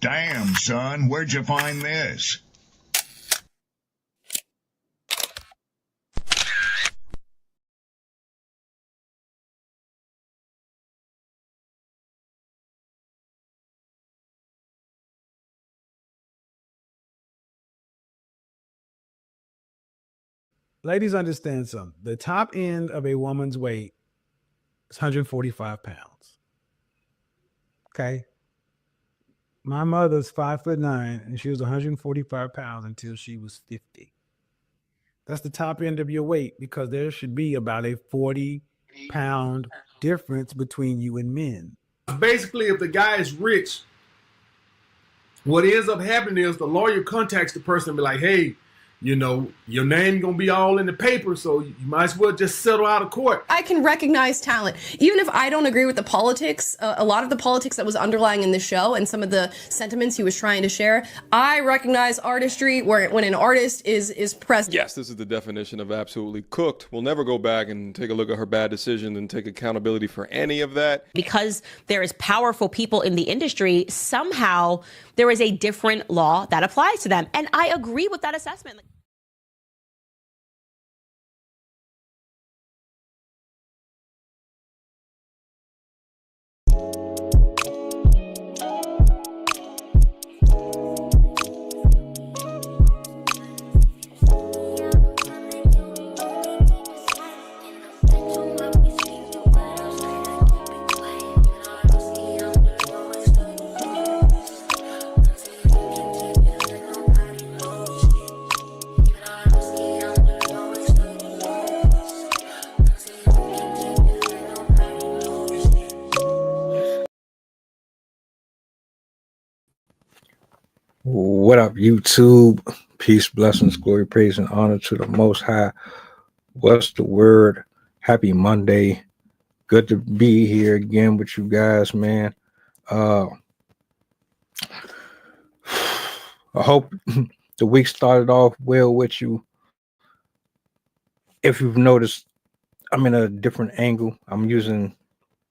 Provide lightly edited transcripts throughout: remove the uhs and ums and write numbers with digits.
Damn, son, where'd you find this? Ladies, understand something. The top end of a woman's weight is 145 pounds. Okay. My mother's 5'9", and she was 145 pounds until she was 50. That's the top end of your weight, because there should be about a 40-pound difference between you and men. Basically, if the guy is rich, what ends up happening is the lawyer contacts the person and be like, hey, you know, your name gonna be all in the paper, so you might as well just settle out of court. I can recognize talent. Even if I don't agree with the politics, a lot of the politics that was underlying in the show and some of the sentiments he was trying to share, I recognize artistry when an artist is present. Yes, this is the definition of absolutely cooked. We'll never go back and take a look at her bad decision and take accountability for any of that. Because there is powerful people in the industry, somehow there is a different law that applies to them. And I agree with that assessment. What up, YouTube? Peace, blessings, glory, praise, and honor to the Most High. What's the word? Happy Monday. Good to be here again with you guys, man. I hope the week started off well with you. If you've noticed, I'm in a different angle. I'm using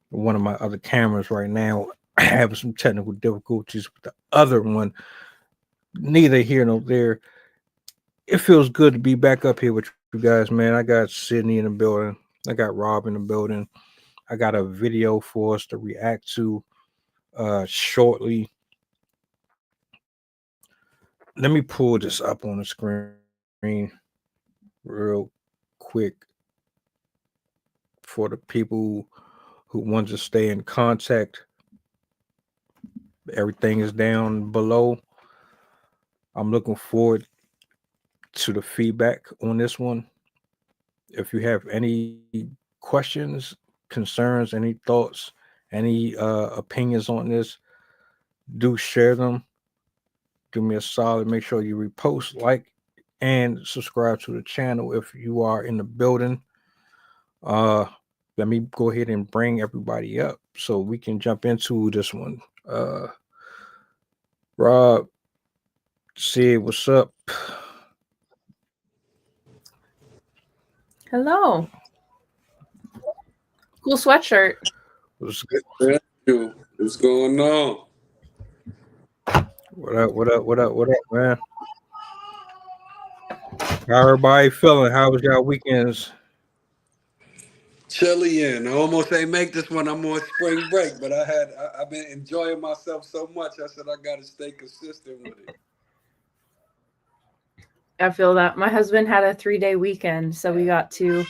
one of my other cameras right now. I have some technical difficulties with the other one. Neither here nor there. It feels good to be back up here with you guys, man. I got Sydney in the building. I got Rob in the building. I got a video for us to react to shortly. Let me pull this up on the screen real quick for the people who want to stay in contact. Everything is down below. I'm looking forward to the feedback on this one. If you have any questions, concerns, any thoughts, any opinions on this, do share them. Do me a solid. Make sure you repost, like, and subscribe to the channel if you are in the building. Let me go ahead and bring everybody up so we can jump into this one. Rob, Sid, what's up? Hello. Cool sweatshirt. What's good? Thank you. What's going on? What up, man? How everybody feeling? How was y'all weekends? Chilly in. I almost ain't make this one. I'm on spring break, but I've been enjoying myself so much. I said I gotta stay consistent with it. I feel that. My husband had a 3-day weekend, so we got to.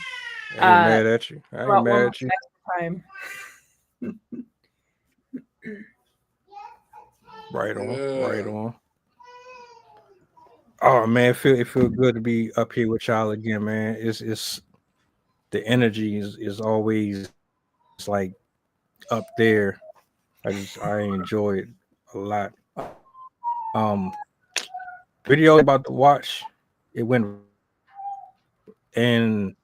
I ain't mad at you. I ain't mad at you. Time. Right on, right on. Oh man, it feel good to be up here with y'all again, man. It's the energy is always like up there. I enjoy it a lot. Video about to watch, it went, and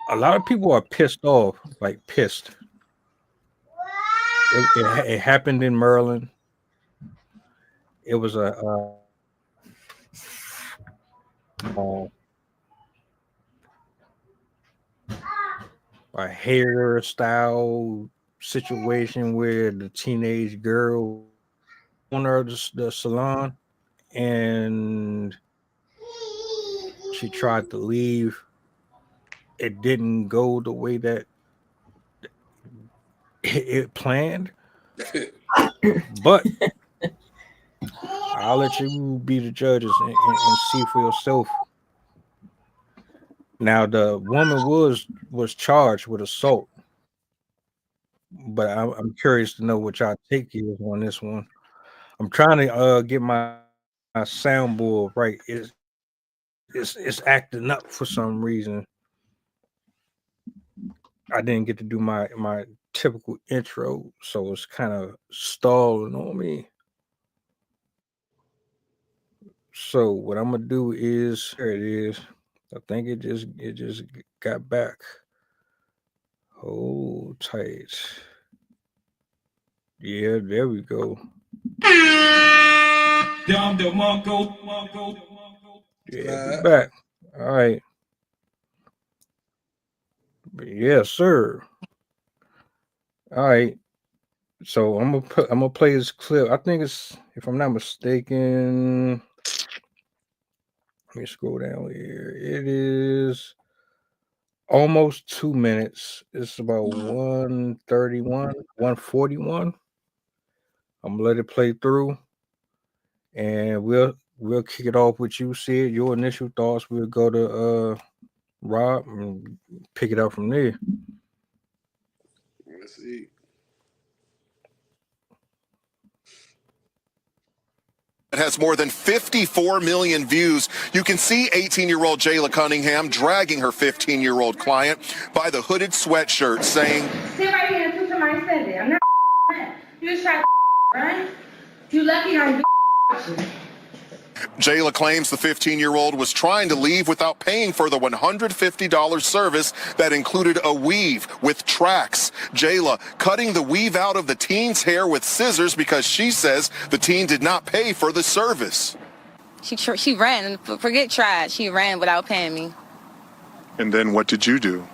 a lot of people are pissed off, like pissed. It happened in Maryland. It was a hairstyle situation where the teenage girl owner of the salon, and she tried to leave. It didn't go the way that it planned, but I'll let you be the judges and see for yourself. Now, the woman was charged with assault, but I'm curious to know what y'all take is on this one. I'm trying to get my soundboard right. It's acting up for some reason. I didn't get to do my typical intro, so it's kind of stalling on me. So what I'm gonna do is, here it is. I think it just got back. Hold tight. Yeah, there we go. Yeah, we're back. All right. Yes, sir. All right. So I'm gonna play this clip. I think it's, if I'm not mistaken. Let me scroll down here. It is almost 2 minutes. It's about 131, 141. I'm gonna let it play through, and we'll kick it off with you, Sid. Your initial thoughts. We'll go to Rob and pick it up from there. Let's see. It has more than 54 million views. You can see 18-year-old Jayla Cunningham dragging her 15-year-old client by the hooded sweatshirt, saying, "Sit right here and put somebody said it. I'm not you just try to right? You lucky I Jayla claims the 15-year-old was trying to leave without paying for the $150 service that included a weave with tracks. Jayla cutting the weave out of the teen's hair with scissors because she says the teen did not pay for the service. She ran, forget tried, she ran without paying me. And then what did you do?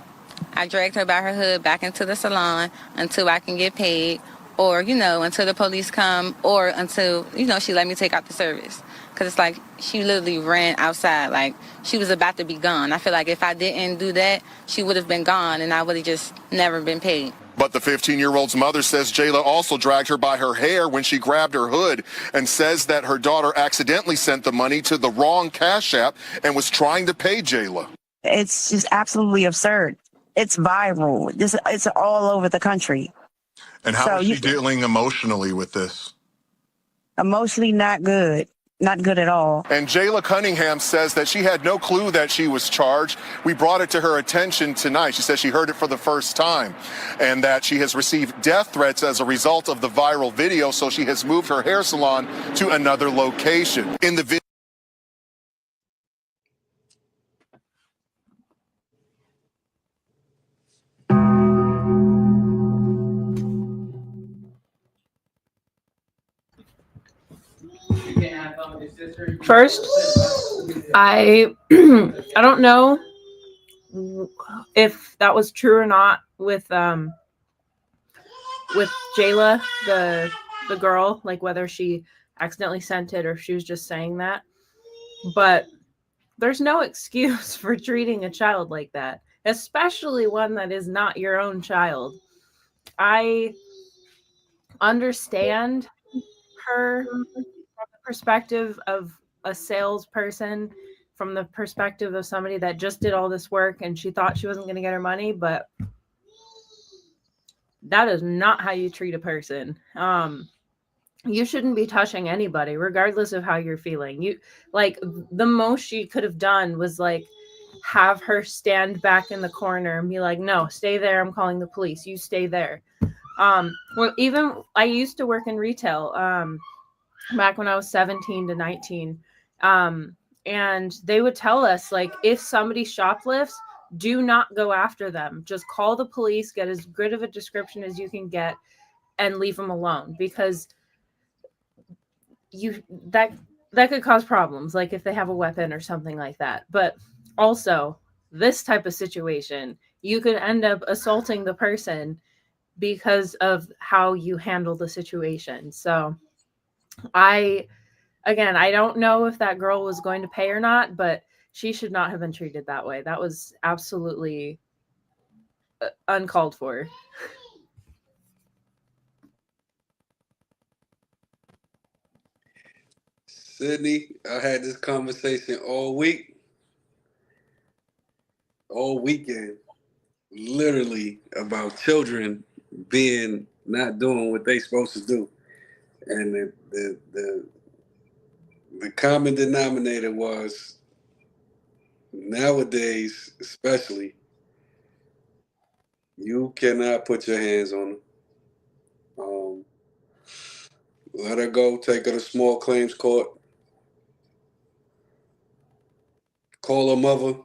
I dragged her by her hood back into the salon until I can get paid, or, until the police come, or until, she let me take out the service. Because it's like she literally ran outside like she was about to be gone. I feel like if I didn't do that, she would have been gone and I would have just never been paid. But the 15-year-old's mother says Jayla also dragged her by her hair when she grabbed her hood, and says that her daughter accidentally sent the money to the wrong Cash App and was trying to pay Jayla. It's just absolutely absurd. It's viral. It's all over the country. And how is she dealing emotionally with this? Emotionally, not good. Not good at all. And Jayla Cunningham says that she had no clue that she was charged. We brought it to her attention tonight. She says she heard it for the first time, and that she has received death threats as a result of the viral video, so she has moved her hair salon to another location. In the video, First, I don't know if that was true or not with Jayla, the girl, like whether she accidentally sent it or if she was just saying that. But there's no excuse for treating a child like that, especially one that is not your own child. I understand her from the perspective of a salesperson, from the perspective of somebody that just did all this work and she thought she wasn't going to get her money, but that is not how you treat a person. You shouldn't be touching anybody, regardless of how you're feeling. You like the most she could have done was like have her stand back in the corner and be like, "No, stay there. I'm calling the police. You stay there." Well, even I used to work in retail back when I was 17 to 19. And they would tell us, like, if somebody shoplifts, do not go after them. Just call the police, get as good of a description as you can get, and leave them alone, because that could cause problems, like if they have a weapon or something like that. But also, this type of situation, you could end up assaulting the person because of how you handle the situation. So I don't know if that girl was going to pay or not, but she should not have been treated that way. That was absolutely uncalled for. Sydney, I had this conversation all weekend, literally about children not doing what they supposed to do. And the common denominator was, nowadays, especially, you cannot put your hands on them. Let her go, take her to small claims court, call her mother,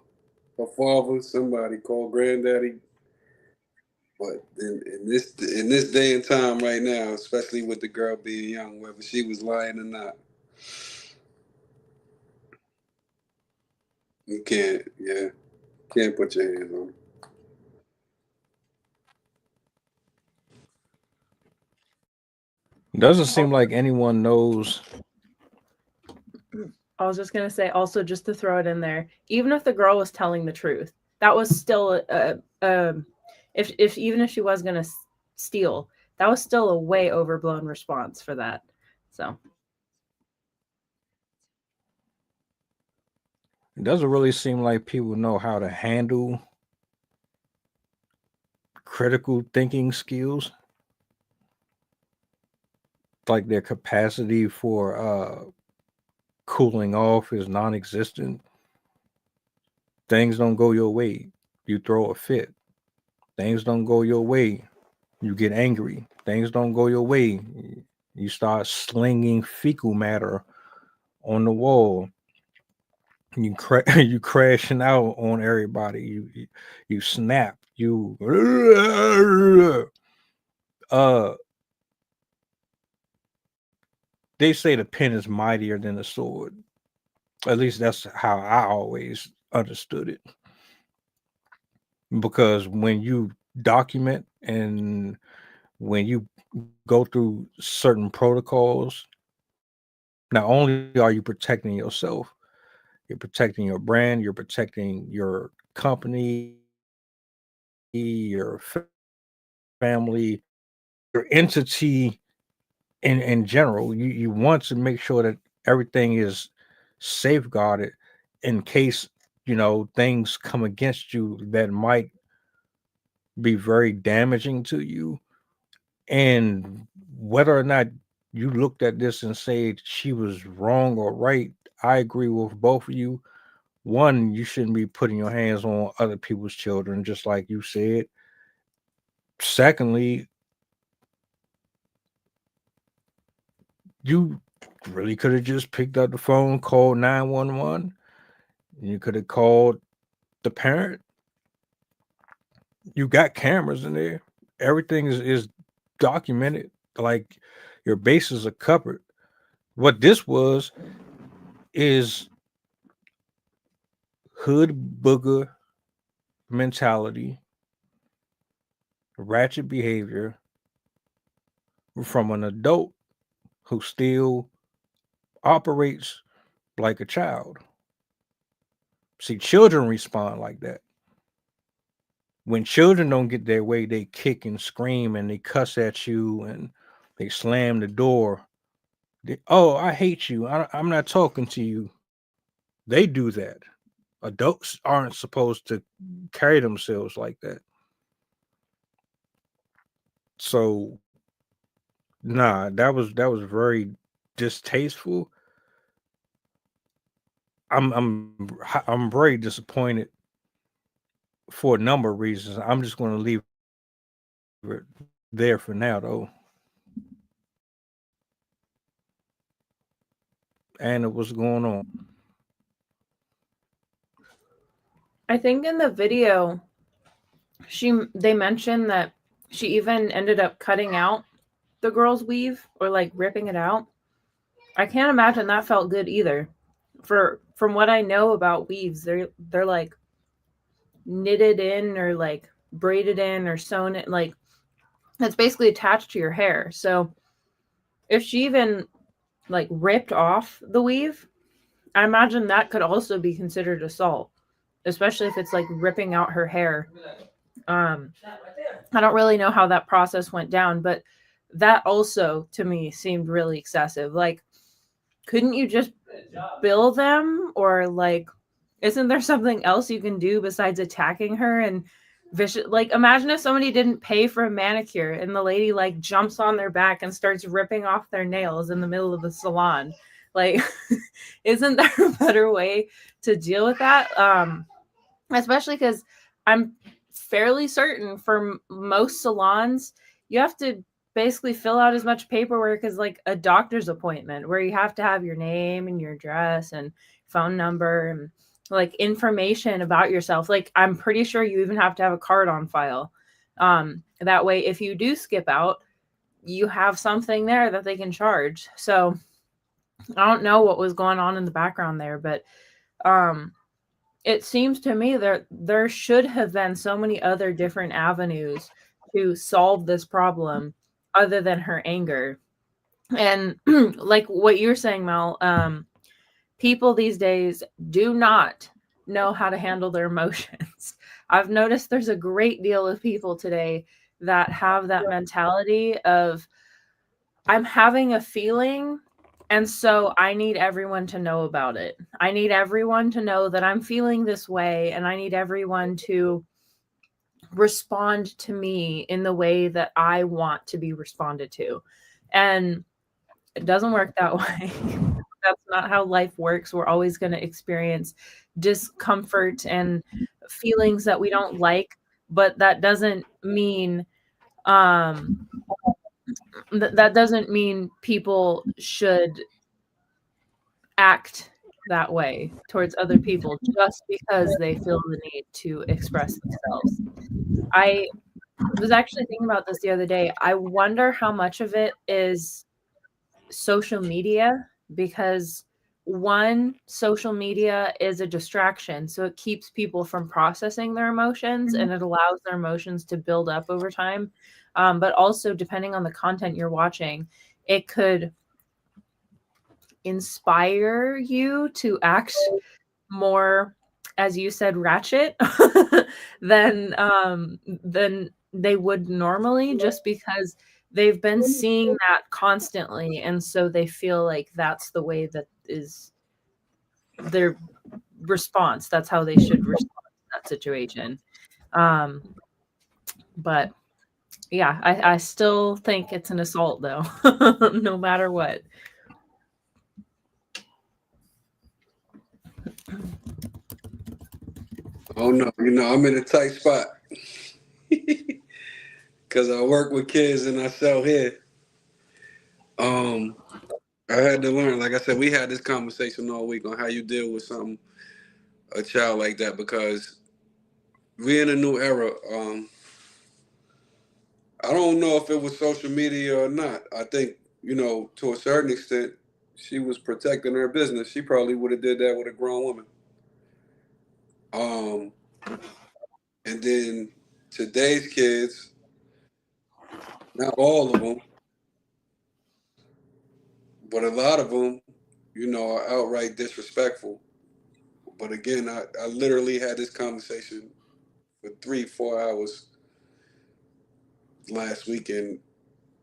her father, somebody, call granddaddy. But in this day and time right now, especially with the girl being young, whether she was lying or not, you can't put your hands on her. Doesn't seem like anyone knows. I was just going to say, also, just to throw it in there, even if the girl was telling the truth, that was still even if she was going to steal, that was still a way overblown response for that. So It doesn't really seem like people know how to handle critical thinking skills. Like their capacity for cooling off is non-existent. Things don't go your way, you throw a fit. Things don't go your way, you get angry. Things don't go your way, you start slinging fecal matter on the wall. You you crashing out on everybody. You snap. You they say the pen is mightier than the sword. At least that's how I always understood it. Because when you document and when you go through certain protocols, not only are you protecting yourself, you're protecting your brand, you're protecting your company, your family, your entity in general. You want to make sure that everything is safeguarded in case, things come against you that might be very damaging to you. And whether or not you looked at this and said she was wrong or right, I agree with both of you. One, you shouldn't be putting your hands on other people's children, just like you said. Secondly, you really could have just picked up the phone, called 911. You could have called the parent. You got cameras in there. Everything is documented. Like your bases are covered. What this was is hood booger mentality, ratchet behavior from an adult who still operates like a child. See, children respond like that. When children don't get their way, they kick and scream and they cuss at you and they slam the door. Oh, I hate you. I'm not talking to you. They do that. Adults aren't supposed to carry themselves like that. So, nah, that was very distasteful. I'm very disappointed for a number of reasons. I'm just going to leave it there for now, though. And what's going on? I think in the video, they mentioned that she even ended up cutting out the girl's weave or like ripping it out. I can't imagine that felt good either. From what I know about weaves, they're like knitted in or like braided in or sewn it, like it's basically attached to your hair. So if she even like ripped off the weave, I imagine that could also be considered assault, especially if it's like ripping out her hair. I don't really know how that process went down, but that also to me seemed really excessive. Like, couldn't you just bill them, or like, isn't there something else you can do besides attacking her and vicious? Like, imagine if somebody didn't pay for a manicure and the lady like jumps on their back and starts ripping off their nails in the middle of the salon. Like, isn't there a better way to deal with that? Especially because I'm fairly certain for most salons, you have to basically fill out as much paperwork as like a doctor's appointment, where you have to have your name and your address and phone number and like information about yourself. Like, I'm pretty sure you even have to have a card on file. That way, if you do skip out, you have something there that they can charge. So I don't know what was going on in the background there, but it seems to me that there should have been so many other different avenues to solve this problem other than her anger. And like what you're saying, Mel, people these days do not know how to handle their emotions. I've noticed there's a great deal of people today that have that mentality of, I'm having a feeling, and so I need everyone to know about it. I need everyone to know that I'm feeling this way, and I need everyone to respond to me in the way that I want to be responded to. And it doesn't work that way. That's not how life works. We're always going to experience discomfort and feelings that we don't like, but that doesn't mean that doesn't mean people should act that way towards other people just because they feel the need to express themselves. I was actually thinking about this the other day. I wonder how much of it is social media, because one, social media is a distraction, so it keeps people from processing their emotions and it allows their emotions to build up over time. But also, depending on the content you're watching, it could inspire you to act more, as you said, ratchet than they would normally, just because they've been seeing that constantly, and so they feel like that's the way that is their response. That's how they should respond to that situation. But yeah, I still think it's an assault, though, no matter what. Oh no, I'm in a tight spot because I work with kids and I sell hair. I had to learn, like I said, we had this conversation all week on how you deal with a child like that, because we're in a new era. I don't know if it was social media or not. I think, to a certain extent, she was protecting her business. She probably would have did that with a grown woman. And then today's kids, not all of them, but a lot of them, are outright disrespectful. But again, I literally had this conversation for 3-4 hours last weekend.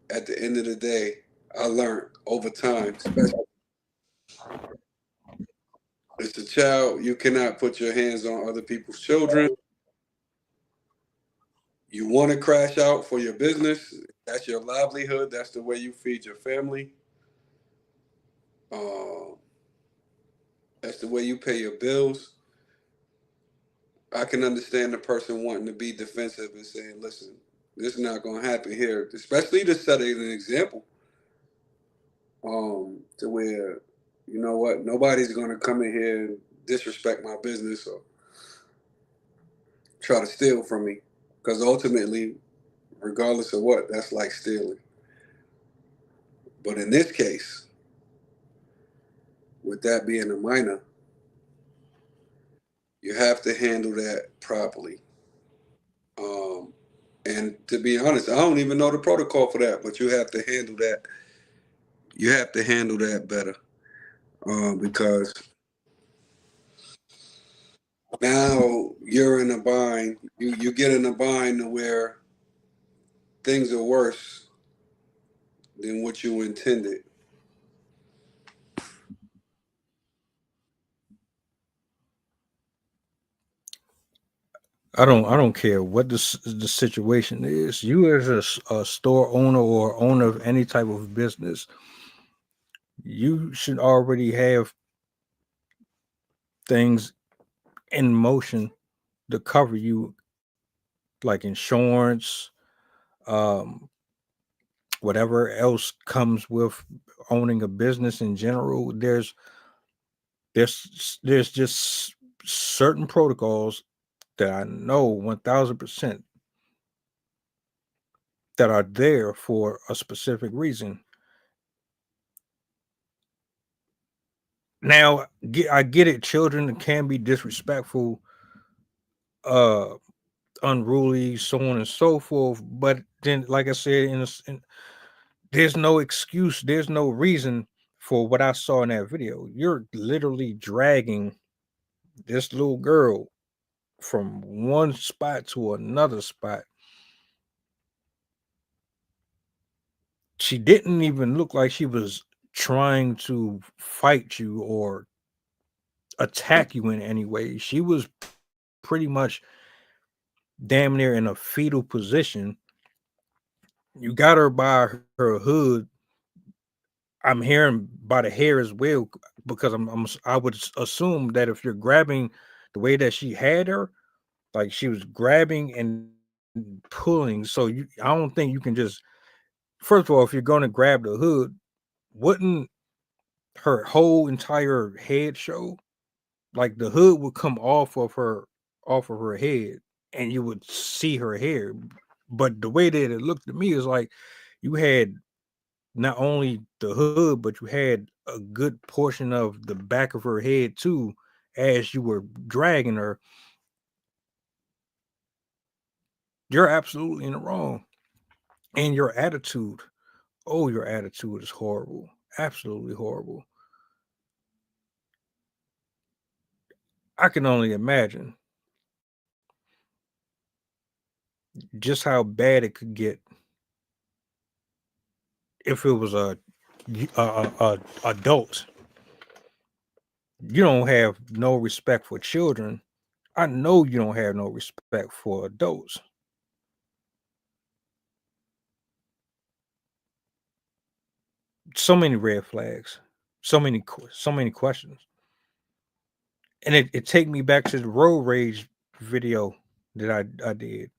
At the end of the day, I learned over time, especially as a child, you cannot put your hands on other people's children. You want to crash out for your business. That's your livelihood. That's the way you feed your family. That's the way you pay your bills. I can understand the person wanting to be defensive and saying, listen, this is not going to happen here, especially to set an example, to where, you know what, nobody's going to come in here and disrespect my business or try to steal from me, because ultimately, regardless of what, that's like stealing. But in this case, with that being a minor, you have to handle that properly. And to be honest, I don't even know the protocol for that, but you have to handle that. you have to handle that better, because now you're in a bind. You get in a bind to where things are worse than what you intended. I don't care what the situation is. You as a store owner or owner of any type of business, you should already have things in motion to cover you, like insurance, whatever else comes with owning a business in general. There's just certain protocols that I know 1000% that are there for a specific reason. Now, I get it. Children can be disrespectful, uh, unruly, so on and so forth. But then, like I said, there's no excuse. There's no reason for what I saw in that video. You're literally dragging this little girl from one spot to another spot. She didn't even look like she was trying to fight you or attack you in any way. She was pretty much damn near in a fetal position. You got her by her hood. I'm hearing by the hair as well, because I would assume that if you're grabbing the way that she had her, like she was grabbing and pulling. So I don't think you can just. First of all, if you're going to grab the hood, wouldn't her whole entire head show? Like the hood would come off of her head, and you would see her hair. But the way that it looked to me is like you had not only the hood, but you had a good portion of the back of her head too, as you were dragging her. You're absolutely in the wrong. And your attitude, oh, your attitude is horrible. Absolutely horrible. I can only imagine just how bad it could get if it was a adult. You don't have no respect for children. I know you don't have no respect for adults. So many red flags, so many questions, and it take me back to the road rage video that I did.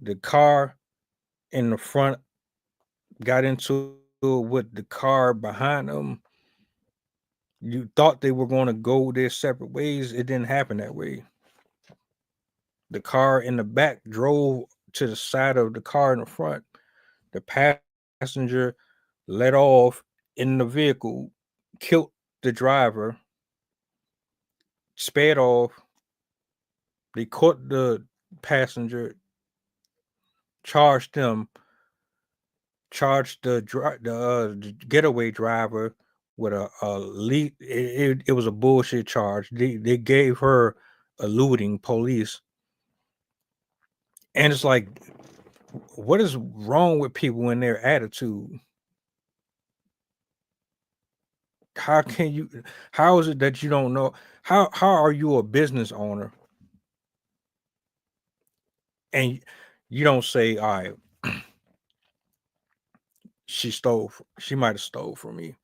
The car in the front got into it with the car behind them. You thought they were going to go their separate ways. It didn't happen that way. The car in the back drove to the side of the car in the front. The passenger let off in the vehicle, killed the driver, sped off. They caught the passenger, charged them, charged the getaway driver with a lead. It was a bullshit charge. They gave her eluding police. And it's like, what is wrong with people in their attitude? How is it that you don't know? How are you a business owner and you don't say, all right, she might have stole from me.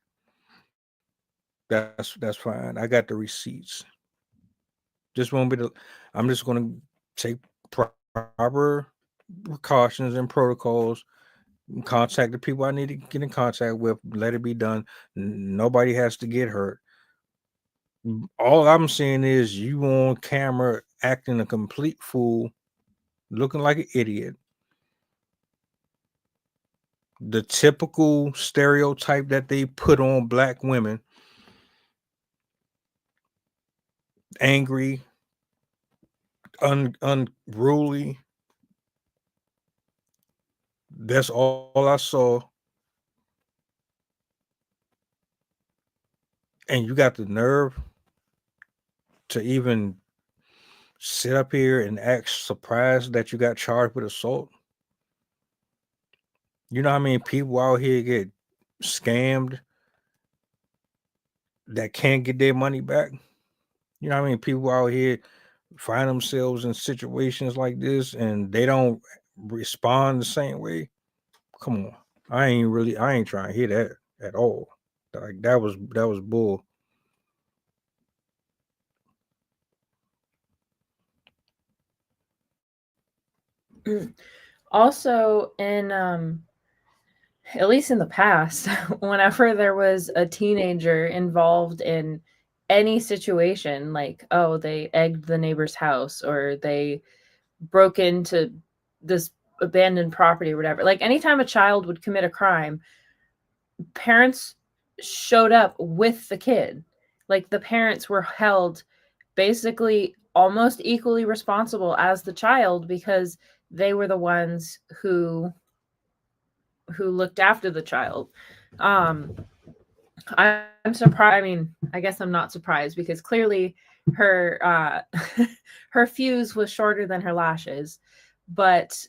That's fine. I got the receipts. Just won't be I'm just gonna take proper precautions and protocols, contact the people I need to get in contact with, let it be done. Nobody has to get hurt. All I'm saying is you on camera acting a complete fool, looking like an idiot. The typical stereotype that they put on black women: angry, unruly. That's all I saw. And you got the nerve to even sit up here and act surprised that you got charged with assault. You know how many people out here get scammed that can't get their money back? You know how many people out here find themselves in situations like this and they don't respond the same way? Come on. I ain't trying to hear that at all. Like that was bull. Also, in at least in the past, whenever there was a teenager involved in any situation, like, oh, they egged the neighbor's house or they broke into this abandoned property or whatever, like anytime a child would commit a crime, parents showed up with the kid. Like the parents were held basically almost equally responsible as the child because they were the ones who looked after the child. I'm surprised. I mean, I guess I'm not surprised because clearly her her fuse was shorter than her lashes, but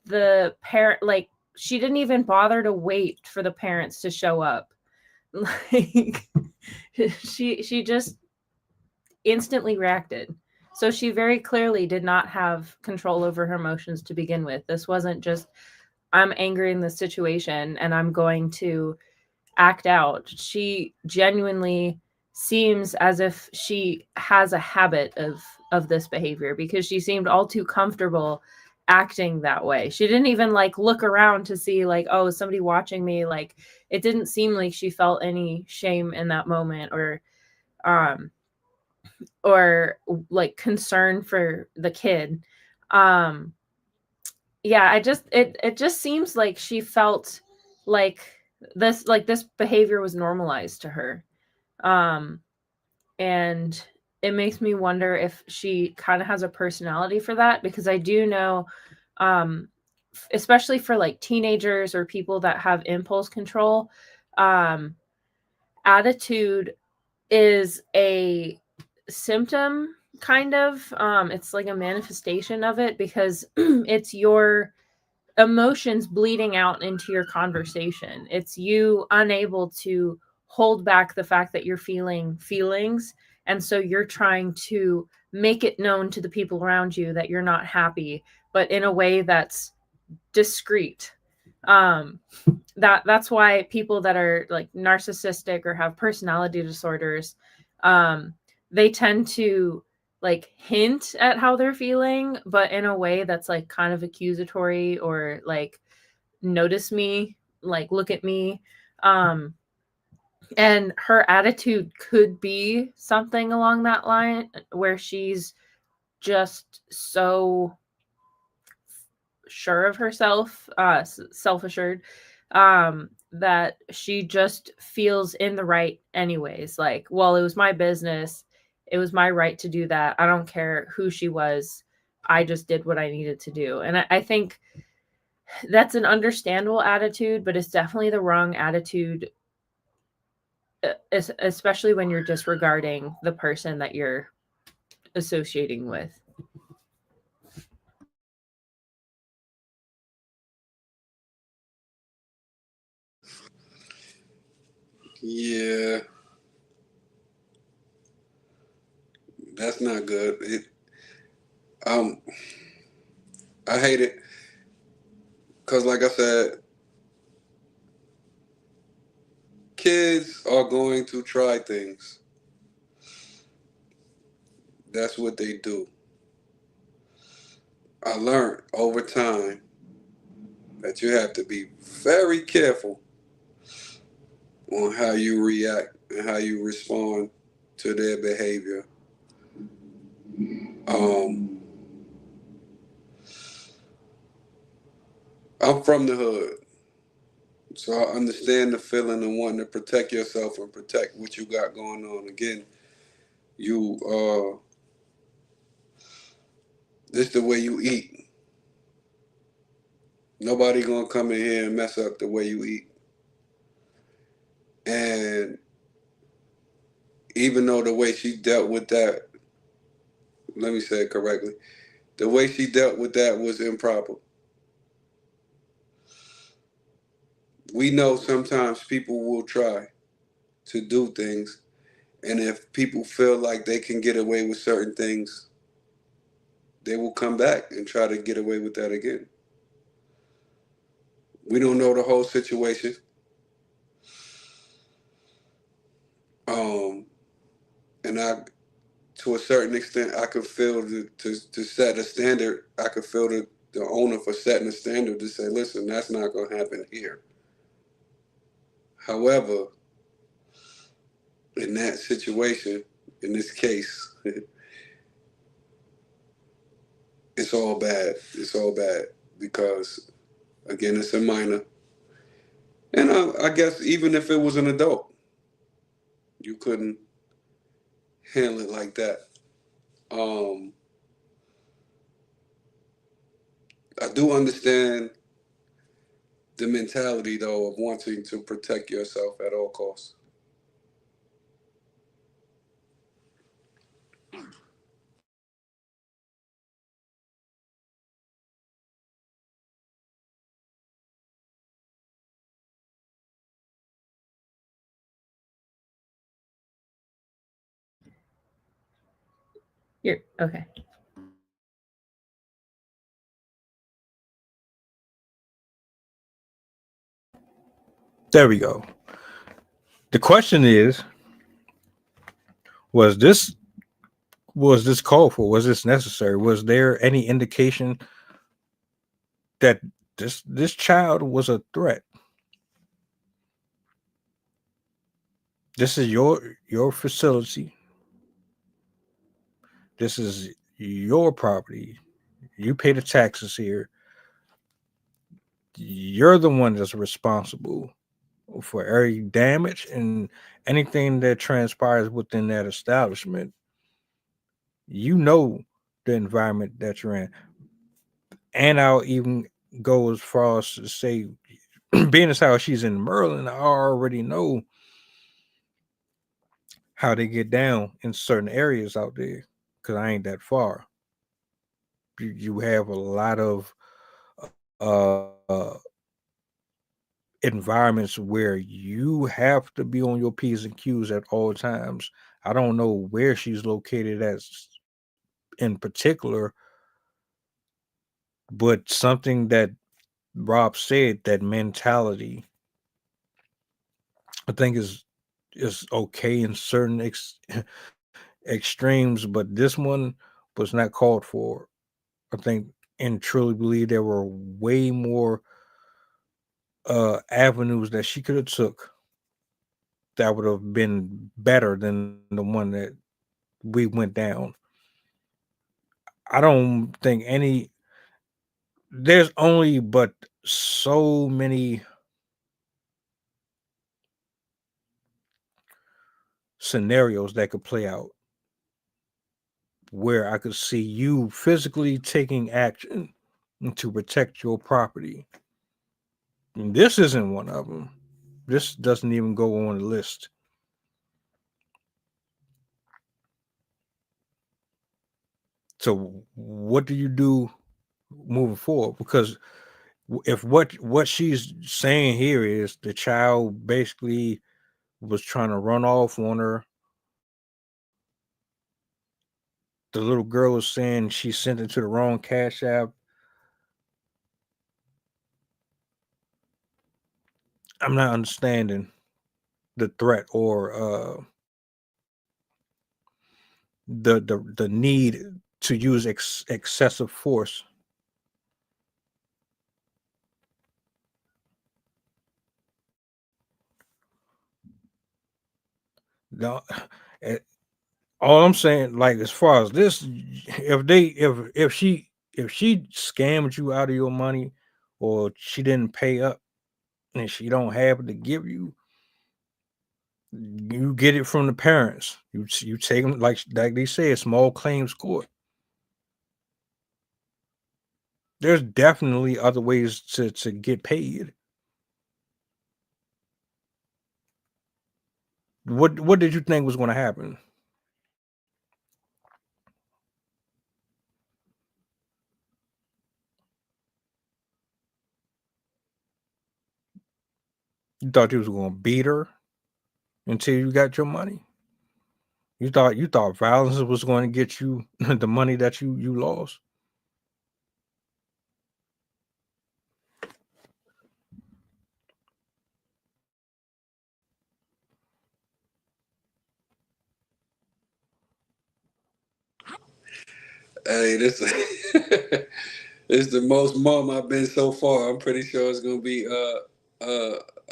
the parent, like, she didn't even bother to wait for the parents to show up. Like she just instantly reacted. So she very clearly did not have control over her emotions to begin with. This wasn't just, I'm angry in this situation and I'm going to act out. She genuinely seems as if she has a habit of this behavior because she seemed all too comfortable acting that way. She didn't even like look around to see like, oh, is somebody watching me? Like it didn't seem like she felt any shame in that moment or like concern for the kid. Yeah, it just seems like she felt like this behavior was normalized to her. And it makes me wonder if she kind of has a personality for that, because I do know, especially for like teenagers or people that have impulse control, attitude is a symptom kind of. It's like a manifestation of it because it's your emotions bleeding out into your conversation. It's you unable to hold back the fact that you're feeling feelings. And so you're trying to make it known to the people around you that you're not happy, but in a way that's discreet. That's why people that are like narcissistic or have personality disorders, they tend to like hint at how they're feeling, but in a way that's like kind of accusatory or like, notice me, like look at me. And her attitude could be something along that line where she's just so sure of herself, self-assured, that she just feels in the right anyways. Like, well, it was my business. It was my right to do that. I don't care who she was. I just did what I needed to do. And I think that's an understandable attitude, but it's definitely the wrong attitude, especially when you're disregarding the person that you're associating with. Yeah, that's not good. I hate it because, like I said, kids are going to try things. That's what they do. I learned over time that you have to be very careful on how you react and how you respond to their behavior. I'm from the hood, so I understand the feeling of wanting to protect yourself and protect what you got going on. Again, this the way you eat. Nobody gonna come in here and mess up the way you eat. And even though the way she dealt with that, let me say it correctly, the way she dealt with that was improper. We know sometimes people will try to do things, and if people feel like they can get away with certain things, they will come back and try to get away with that again. We don't know the whole situation. And to a certain extent, I could feel to set a standard. I could feel the owner for setting a standard to say, listen, that's not going to happen here. However, in that situation, in this case, it's all bad. It's all bad because, again, it's a minor. And I guess even if it was an adult, you couldn't handle it like that. I do understand the mentality, though, of wanting to protect yourself at all costs. You're okay. There we go. The question is, was this called for? Was this necessary? Was there any indication that this child was a threat? This is your facility. This is your property. You pay the taxes here. You're the one that's responsible for every damage and anything that transpires within that establishment. You know the environment that you're in. And I'll even go as far as to say, being as how she's in Maryland, I already know how they get down in certain areas out there because I ain't that far. You have a lot of environments where you have to be on your P's and Q's at all times. I don't know where she's located as in particular, but something that Rob said, that mentality, I think is okay in certain extremes, but this one was not called for. I think and truly believe there were way more avenues that she could have took that would have been better than the one that we went down. I don't think there's only but so many scenarios that could play out where I could see you physically taking action to protect your property. And this isn't one of them. This doesn't even go on the list. So what do you do moving forward? Because if what she's saying here is the child basically was trying to run off on her, the little girl was saying she sent it to the wrong Cash App. I'm not understanding the threat or the need to use excessive force. No, all I'm saying, like as far as this, if she scammed you out of your money, or she didn't pay up and she don't have it to give you, you get it from the parents. You take them like they say, small claims court. There's definitely other ways to get paid. What did you think was going to happen? You thought you was going to beat her until you got your money? You thought violence was going to get you the money that you lost? Hey, this this is the most mum I've been so far. I'm pretty sure it's gonna be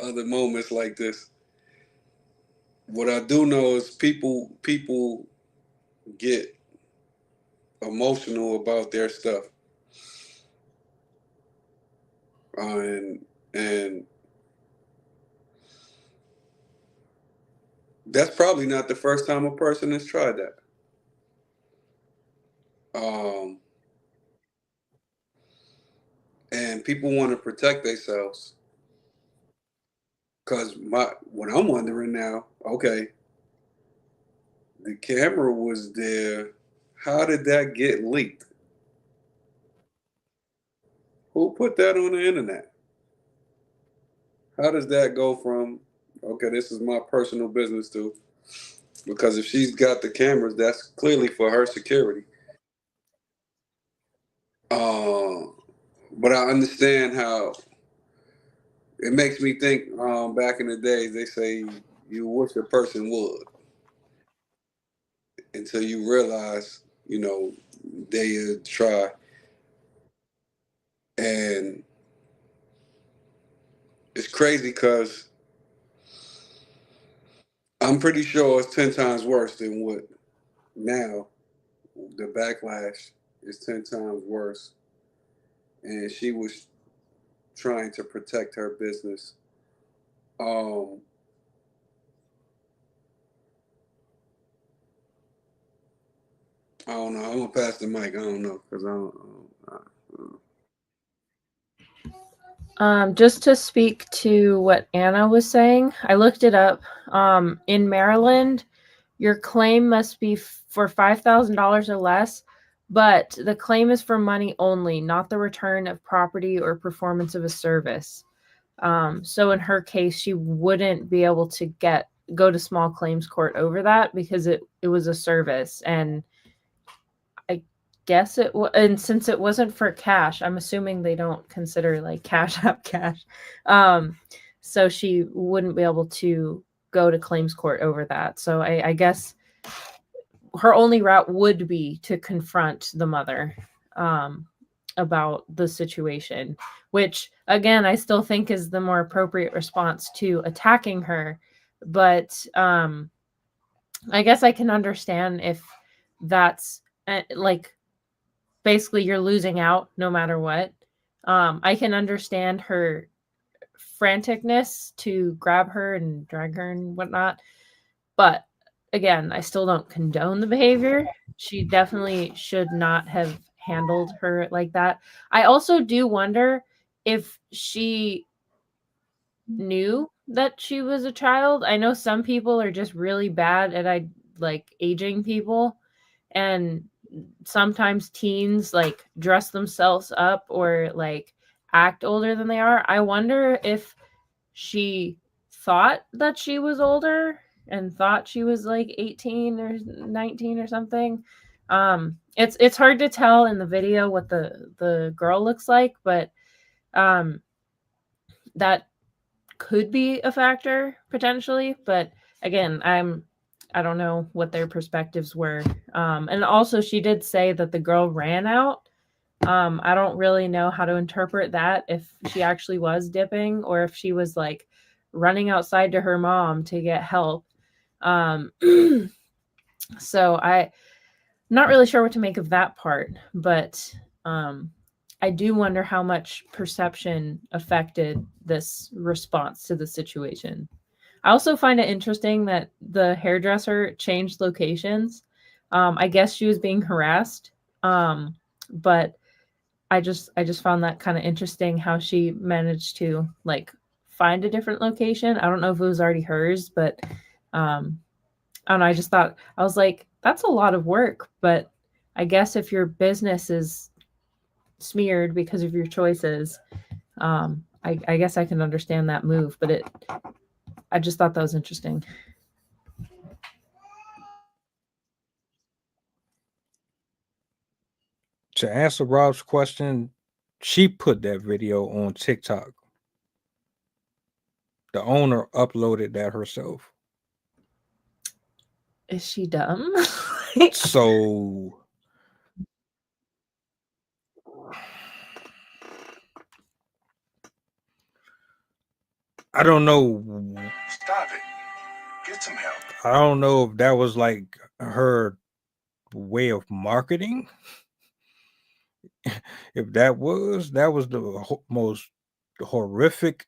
other moments like this. What I do know is people get emotional about their stuff, and that's probably not the first time a person has tried that. And people want to protect themselves. Cause what I'm wondering now, okay, the camera was there. How did that get leaked? Who put that on the internet? How does that go from, okay, this is my personal business to, because if she's got the cameras, that's clearly for her security. But I understand how it makes me think, back in the days, they say you wish a person would until you realize, they try. And it's crazy because I'm pretty sure it's 10 times worse than what now. The backlash is 10 times worse. And she was trying to protect her business. I don't know. I'm gonna pass the mic. I don't know because I don't. Just to speak to what Anna was saying, I looked it up. In Maryland, your claim must be for $5,000 or less, but the claim is for money only, not the return of property or performance of a service. So in her case, she wouldn't be able to go to small claims court over that because it was a service, and I guess and since it wasn't for cash, I'm assuming they don't consider like Cash App cash. So she wouldn't be able to go to claims court over that. So I guess her only route would be to confront the mother about the situation, which again, I still think is the more appropriate response to attacking her. But I guess I can understand if that's like, basically you're losing out no matter what. I can understand her franticness to grab her and drag her and whatnot. But again, I still don't condone the behavior. She definitely should not have handled her like that. I also do wonder if she knew that she was a child. I know some people are just really bad at aging people, and sometimes teens like dress themselves up or like act older than they are. I wonder if she thought that she was older and thought she was like 18 or 19 or something. It's hard to tell in the video what the girl looks like, but that could be a factor potentially. But again, I don't know what their perspectives were. And also she did say that the girl ran out. I don't really know how to interpret that, if she actually was dipping or if she was like running outside to her mom to get help. So I'm not really sure what to make of that part, but I do wonder how much perception affected this response to the situation. I also find it interesting that the hairdresser changed locations. I guess she was being harassed, but I just found that kind of interesting how she managed to like find a different location. I don't know if it was already hers, but I don't know. I just thought, I was like, that's a lot of work. But I guess if your business is smeared because of your choices, I guess I can understand that move. But I just thought that was interesting. To answer Rob's question, she put that video on TikTok. The owner uploaded that herself. Is she dumb? So I don't know. Stop it. Get some help. I don't know if that was like her way of marketing. If that was the most horrific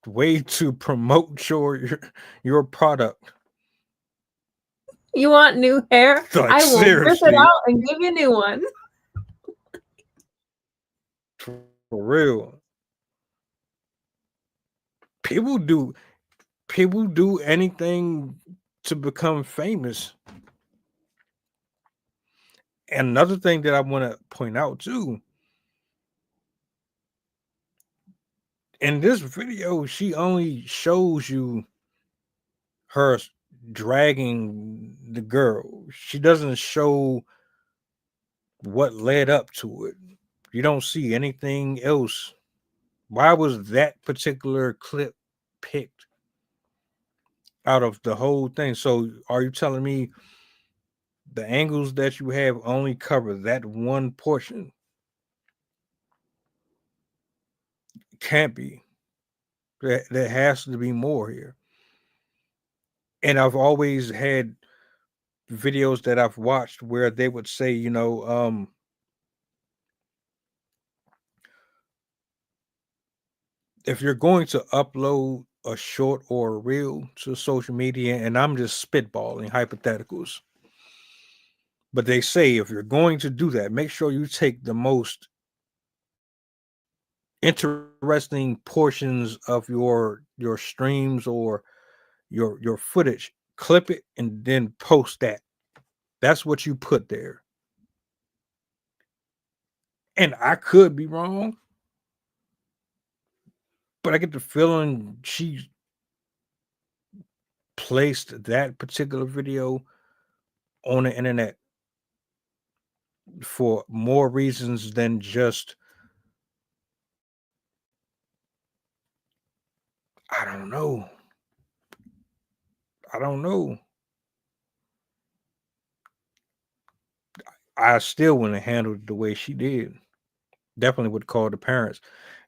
way to promote your product. You want new hair? Like, I will rip seriously. it out and give you a new one. For real. People do anything to become famous. And another thing that I want to point out too, in this video, she only shows you her dragging the girl. She doesn't show what led up to it. You don't see anything else. Why was that particular clip picked out of the whole thing? So are you telling me the angles that you have only cover that one portion? Can't be. There has to be more here. And I've always had videos that I've watched where they would say, you know, if you're going to upload a short or a reel to social media, and I'm just spitballing hypotheticals, but they say if you're going to do that, make sure you take the most interesting portions of your streams or your footage, clip it, and then post that. That's what you put there. And I could be wrong, but I get the feeling she placed that particular video on the internet for more reasons than just, I don't know. I still wouldn't have handled it the way she did. Definitely would call the parents.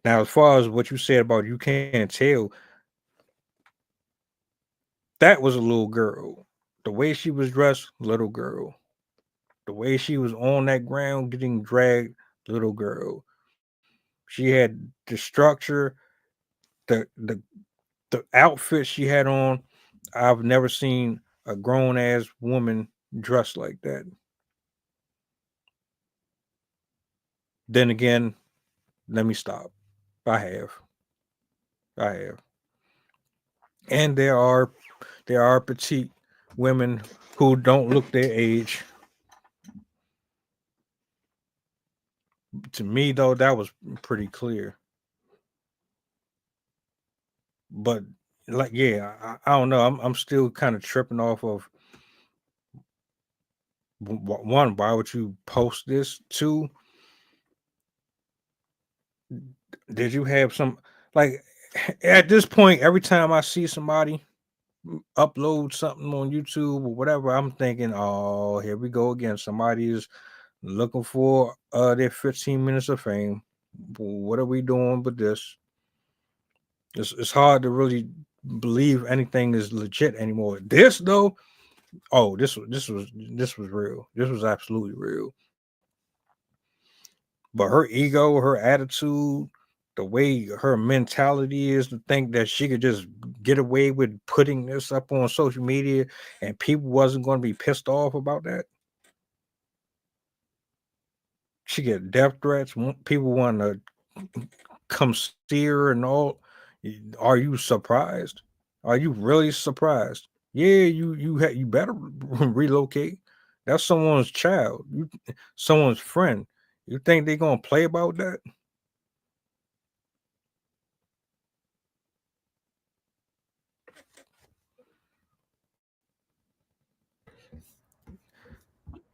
Now, as far as what you said about you can't tell, that was a little girl. The way she was dressed, little girl. The way she was on that ground getting dragged, little girl. She had the structure, the outfit she had on. I've never seen a grown ass woman dressed like that. Then again, let me stop. I have. And there are petite women who don't look their age. To me, though, that was pretty clear. But like, yeah, I don't know. I'm still kind of tripping off of one. Why would you post this? Two, did you have some, like, at this point, every time I see somebody upload something on YouTube or whatever, I'm thinking, oh, here we go again. Somebody is looking for their 15 minutes of fame. What are we doing with this? It's hard to really believe anything is legit anymore. This though, oh, this was real. This was absolutely real. But her ego, her attitude, the way her mentality is to think that she could just get away with putting this up on social media and people wasn't going to be pissed off about that. She get death threats. People want to come see her and all. Are you surprised? Are you really surprised? Yeah, you better relocate. That's someone's child, someone's friend. You think they're gonna play about that?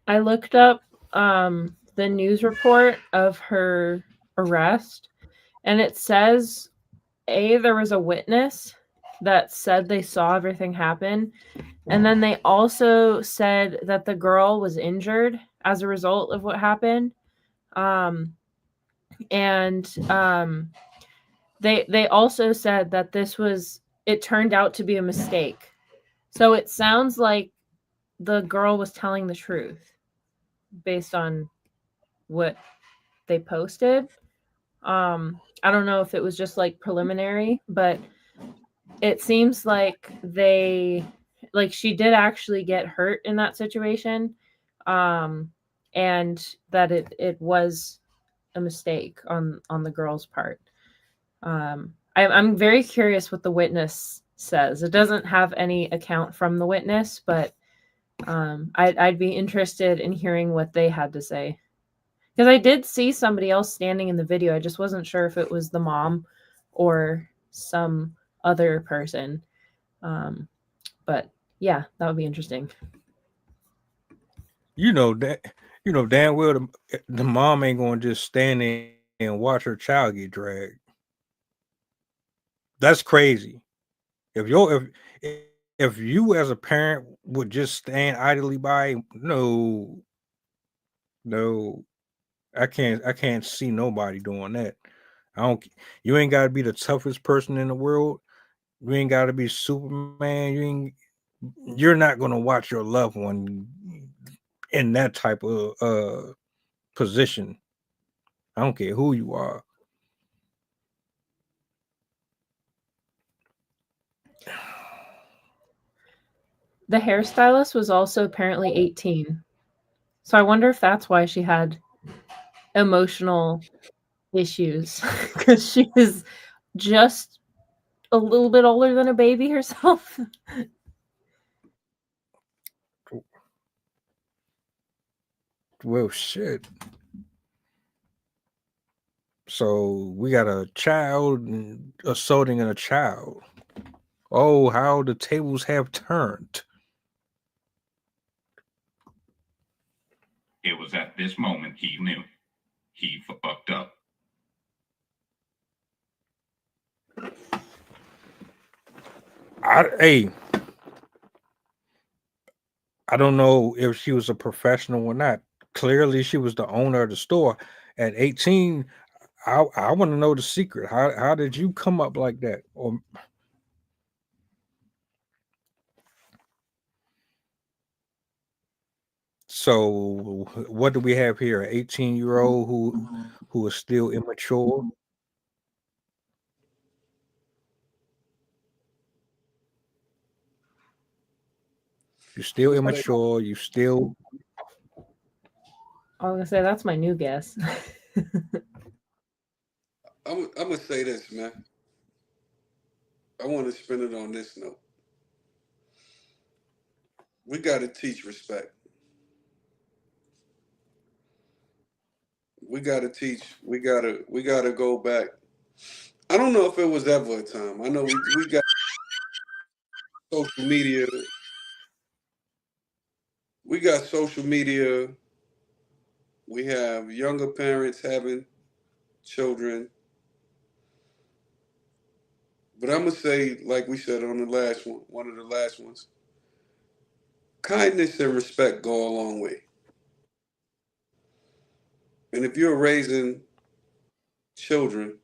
I looked up the news report of her arrest, and it says there was a witness that said they saw everything happen, and then they also said that the girl was injured as a result of what happened. They also said that it turned out to be a mistake. So it sounds like the girl was telling the truth based on what they posted. I don't know if it was just like preliminary, but it seems like she did actually get hurt in that situation. And that it was a mistake on the girl's part. I'm very curious what the witness says. It doesn't have any account from the witness, but I'd be interested in hearing what they had to say. Because I did see somebody else standing in the video. I just wasn't sure if it was the mom or some other person. But yeah, that would be interesting. You know damn well the mom ain't gonna just stand there and watch her child get dragged. That's crazy. If you as a parent would just stand idly by, no, I can't see nobody doing that. You ain't gotta be the toughest person in the world. You ain't gotta be Superman. You're not gonna watch your loved one in that type of position. I don't care who you are. The hairstylist was also apparently 18. So I wonder if that's why she had emotional issues, because she was just a little bit older than a baby herself. Well, shit. So we got a child assaulting a child. Oh, how the tables have turned. It was at this moment he knew. He fucked up. I don't know if she was a professional or not. Clearly, she was the owner of the store. At 18, I want to know the secret. How did you come up like that? Or so what do we have here? An 18-year-old who is still immature. You're still immature. You still. I was gonna say that's my new guess. I'm gonna say this, man. I want to spin it on this note. We got to teach respect. We got to teach. We got to go back. I don't know if it was ever a time. I know we got social media. We got social media. We have younger parents having children. But I'm going to say, like we said on the last one of the last ones, kindness and respect go a long way. And if you're raising children,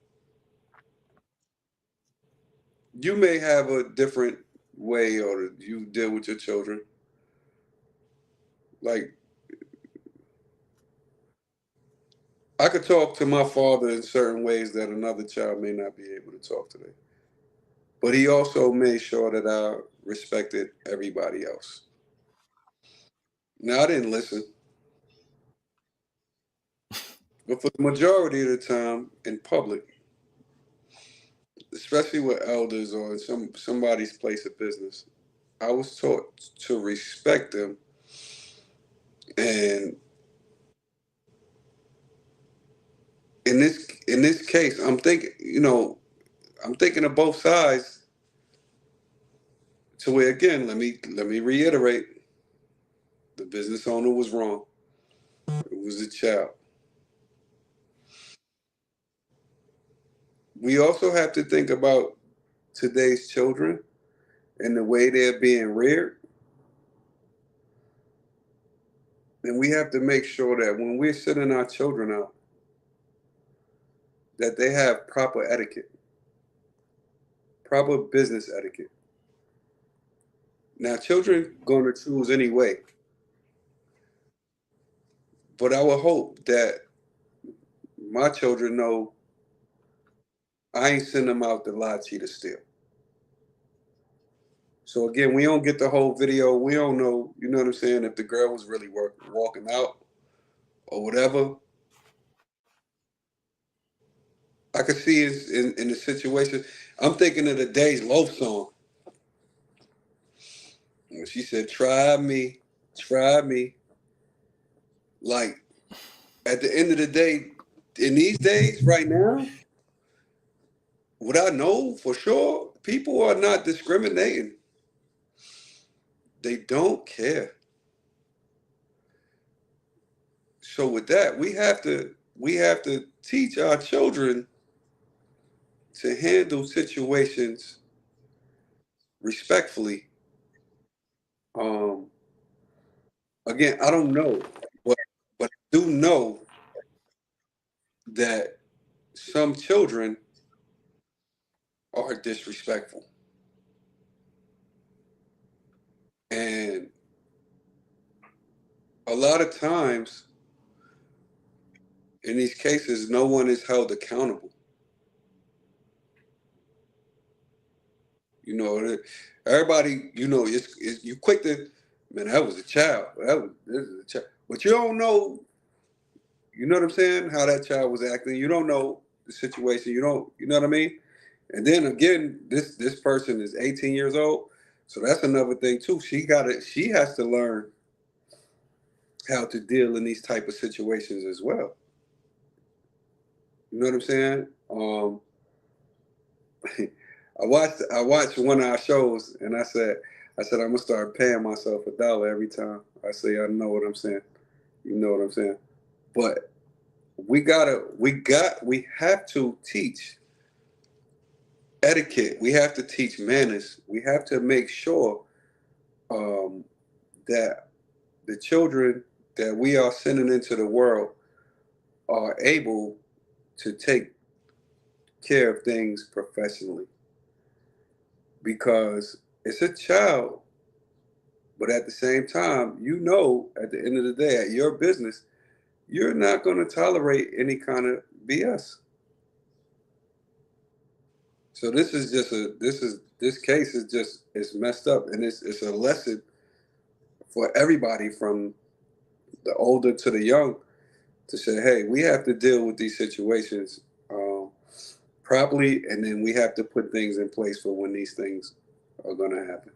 you may have a different way or you deal with your children. Like, I could talk to my father in certain ways that another child may not be able to talk to them. But he also made sure that I respected everybody else. Now, I didn't listen. But for the majority of the time in public, especially with elders or somebody's place of business, I was taught to respect them, and in this case, I'm thinking, I'm thinking of both sides. To where again, let me reiterate, the business owner was wrong. It was a child. We also have to think about today's children and the way they're being reared. And we have to make sure that when we're sending our children out, that they have proper etiquette, proper business etiquette. Now, children going to choose anyway, but I would hope that my children know I ain't send them out to lie, cheat, or steal. So again, we don't get the whole video. We don't know, you know what I'm saying, if the girl was really walking out or whatever. I could see it in the situation. I'm thinking of the Days Loaf song. When she said, try me, try me. Like, at the end of the day, in these days, right now, what I know for sure, people are not discriminating. They don't care. So with that, we have to teach our children to handle situations respectfully. Again, I don't know, but I do know that some children are disrespectful. And a lot of times in these cases, no one is held accountable. Everybody, you quick to, man, that was a child. This is a child. But you don't know, you know what I'm saying, how that child was acting. You don't know the situation. You know what I mean? And then again, this person is 18 years old. So that's another thing too. She has to learn how to deal in these type of situations as well. You know what I'm saying? I watched one of our shows, and I said I'm gonna start paying myself $1 every time I say I know what I'm saying. You know what I'm saying? But we have to teach etiquette. We have to teach manners. We have to make sure that the children that we are sending into the world are able to take care of things professionally. Because it's a child, but at the same time, at the end of the day, at your business, you're not going to tolerate any kind of BS. So this case it's messed up, and it's a lesson for everybody from the older to the young to say, hey, we have to deal with these situations properly, and then we have to put things in place for when these things are going to happen.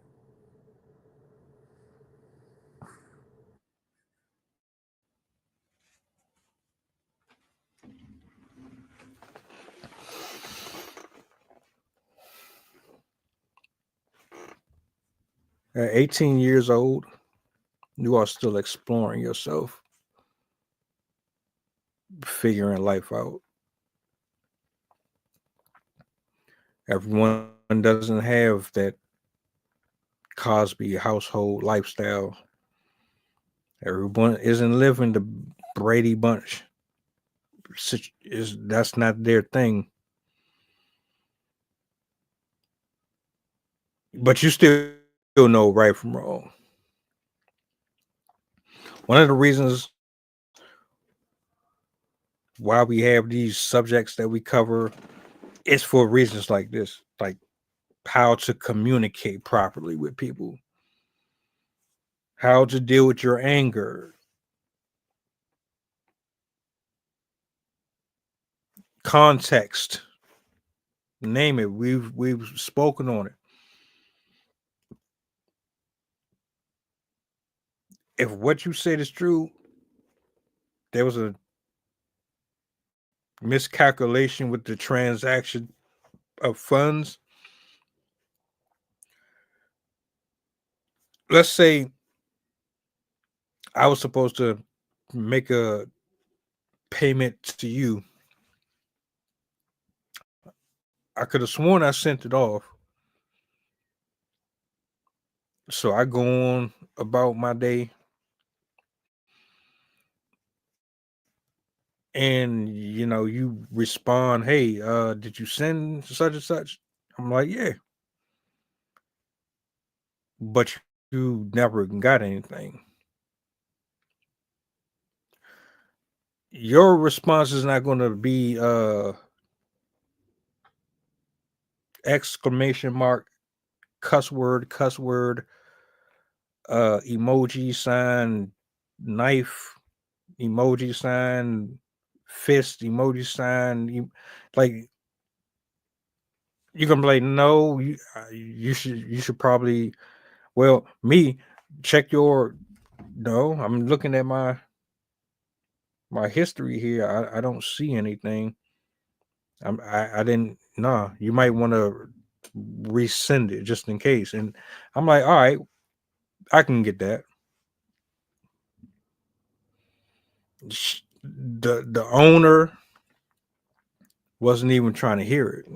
At 18 years old, you are still exploring yourself, figuring life out. Everyone doesn't have that Cosby household lifestyle. Everyone isn't living the Brady Bunch. That's not their thing. But you still know right from wrong. One of the reasons why we have these subjects that we cover is for reasons like this, like how to communicate properly with people, how to deal with your anger, context, name it. We've spoken on it. if what you said is true, there was a miscalculation with the transaction of funds. Let's say I was supposed to make a payment to you. I could have sworn I sent it off. So I go on about my day, and you respond, "Hey, did you send such and such?" I'm like, "Yeah," but you never got anything. Your response is not going to be exclamation mark, cuss word, emoji sign, knife emoji sign, fist emoji sign. Like, you're gonna be like, no, you should probably, well, me, check your, no, I'm looking at my history here. I don't see anything. I didn't. Nah, you might want to resend it just in case. And I'm like, all right, I can get that. The owner wasn't even trying to hear it.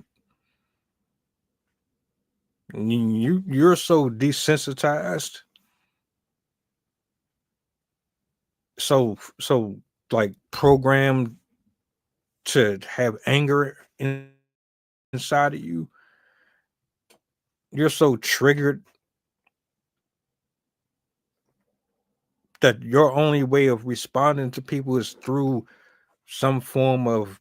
You're so desensitized, so like programmed to have anger inside of you. You're so triggered that your only way of responding to people is through some form of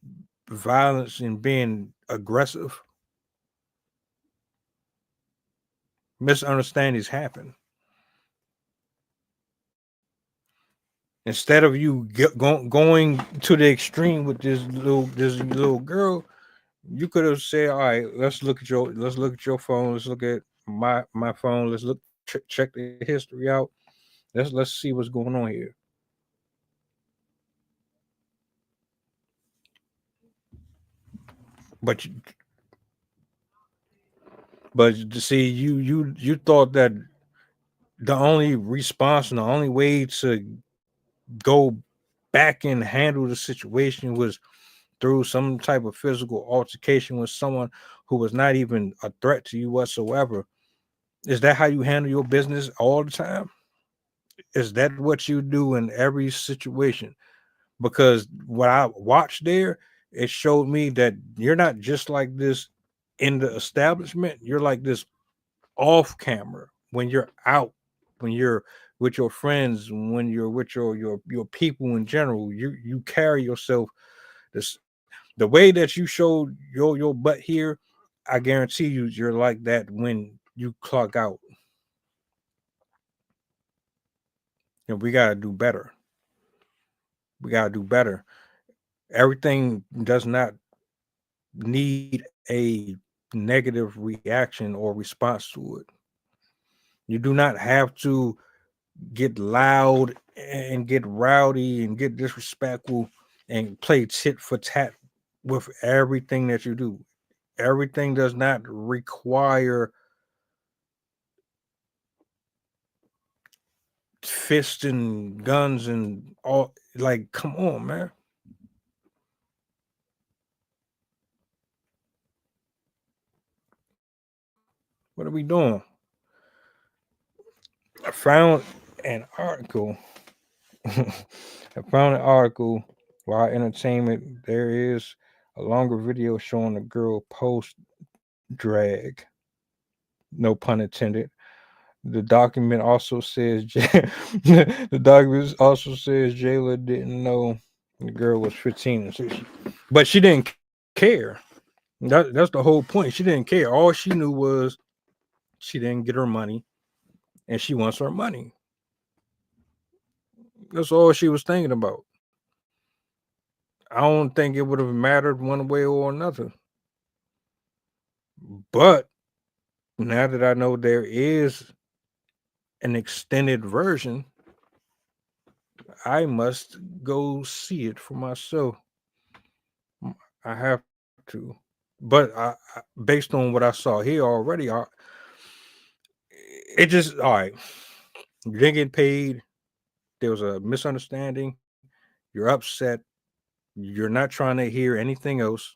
violence and being aggressive. Misunderstandings happen. Instead of you going to the extreme with this little girl, you could have said, "All right, let's look at your phone. Let's look at my phone. Let's check the history out. Let's see what's going on here." But see, you thought that the only response and the only way to go back and handle the situation was through some type of physical altercation with someone who was not even a threat to you whatsoever. Is that how you handle your business all the time? Is that what you do in every situation? Because what I watched there, it showed me that you're not just like this in the establishment. You're like this off camera when you're out, when you're with your friends, when you're with your people in general. You carry yourself this, the way that you showed your butt here. I guarantee you're like that when you clock out. And we gotta do better. We gotta do better. Everything does not need a negative reaction or response to it. You do not have to get loud and get rowdy and get disrespectful and play tit for tat with everything that you do. Everything does not require fists and guns and all. Like, come on, man. What are we doing? I found an article. I found an article while entertainment. There is a longer video showing a girl post drag. No pun intended. The document also says the document also says Jayla didn't know the girl was 15 and 16, but she didn't care. That's the whole point. She didn't care. All she knew was she didn't get her money, and she wants her money. That's all she was thinking about. I don't think it would have mattered one way or another. But now that I know there is an extended version, I must go see it for myself. I have to. But based on what I saw here already, it just all right. You didn't get paid. There was a misunderstanding. You're upset. You're not trying to hear anything else.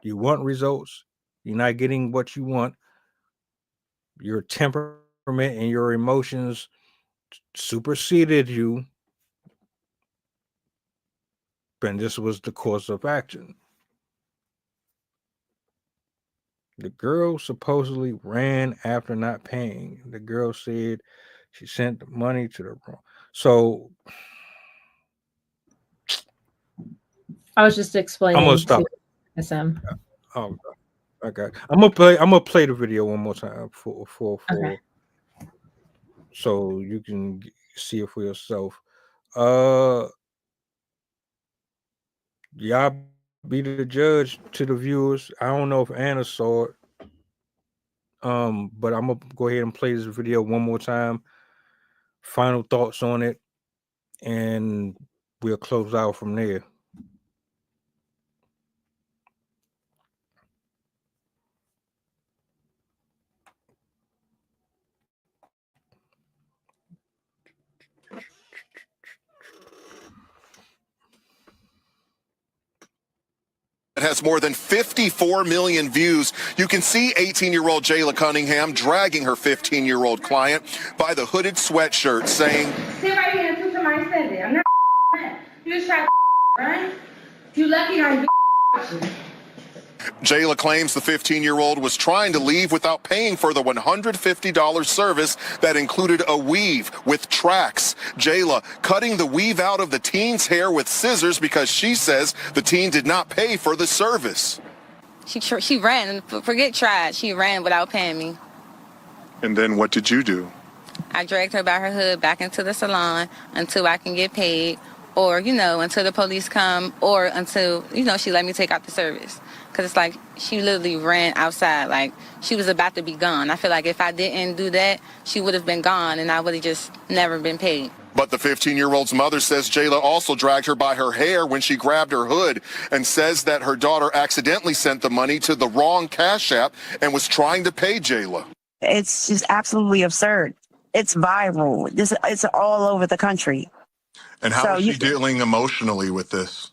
You want results. You're not getting what you want. Your temperament and your emotions superseded you. And this was the course of action. The girl supposedly ran after not paying. The girl said she sent the money to the wrong. So I was just explaining I'm gonna stop. to SM. Oh, okay. I'm gonna play the video one more time for Okay. so you can see it for yourself. Y'all be the judge to the viewers. I don't know if Anna saw it. But I'm gonna go ahead and play this video one more time. Final thoughts on it, and we'll close out from there. It has more than 54 million views. You can see 18-year-old Jayla Cunningham dragging her 15-year-old client by the hooded sweatshirt, saying, Sit right here and do somebody send it. I'm not you just try to right? You lucky I ain't Jayla claims the 15-year-old was trying to leave without paying for the $150 service that included a weave with tracks. Jayla cutting the weave out of the teen's hair with scissors because she says the teen did not pay for the service. She ran, forget tried, she ran without paying me. And then what did you do? I dragged her by her hood back into the salon until I can get paid, or, until the police come, or until, she let me take out the service. Because it's like she literally ran outside, like she was about to be gone. I feel like if I didn't do that, she would have been gone and I would have just never been paid. But the 15-year-old's mother says Jayla also dragged her by her hair when she grabbed her hood and says that her daughter accidentally sent the money to the wrong Cash App and was trying to pay Jayla. It's just absolutely absurd. It's viral. It's all over the country. And how is she dealing emotionally with this?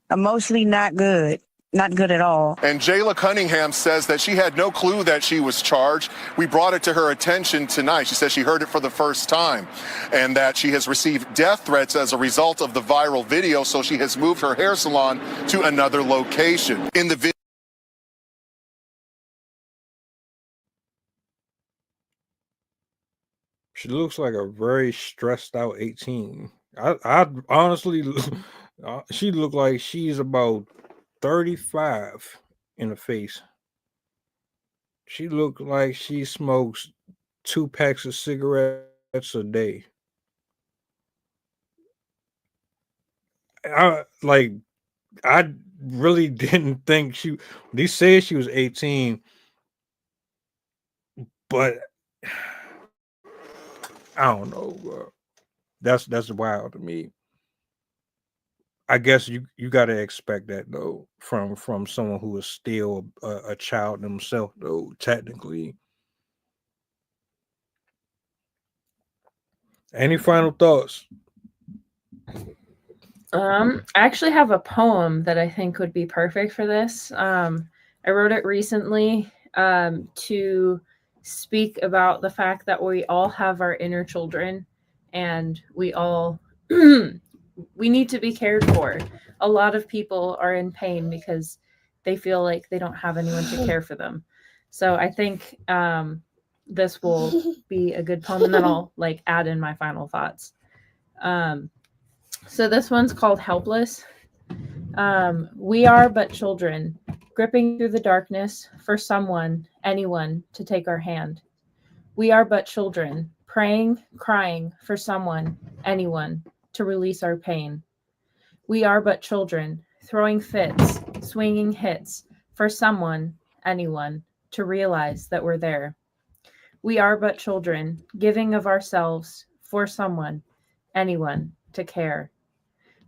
Emotionally, not good. Not good at all. And Jayla Cunningham says that she had no clue that she was charged. We brought it to her attention tonight. She says she heard it for the first time and that she has received death threats as a result of the viral video. So she has moved her hair salon to another location. In the video, She looks like a very stressed out 18. I honestly, she looked like she's about 35 in the face. She looked like she smokes 2 packs of cigarettes a day. I really didn't think they said she was 18, but I don't know, bro. That's wild to me. I guess you got to expect that though from someone who is still a child themselves though, technically. Any final thoughts? I actually have a poem that I think would be perfect for this. I wrote it recently to speak about the fact that we all have our inner children and we all we need to be cared for. A lot of people are in pain because they feel like they don't have anyone to care for them. So I think this will be a good poem, and then I'll add in my final thoughts. So this one's called Helpless. We are but children, gripping through the darkness for someone, anyone, to take our hand. We are but children, praying, crying for someone, anyone, to release our pain. We are but children, throwing fits, swinging hits for someone, anyone, to realize that we're there. We are but children, giving of ourselves for someone, anyone to care.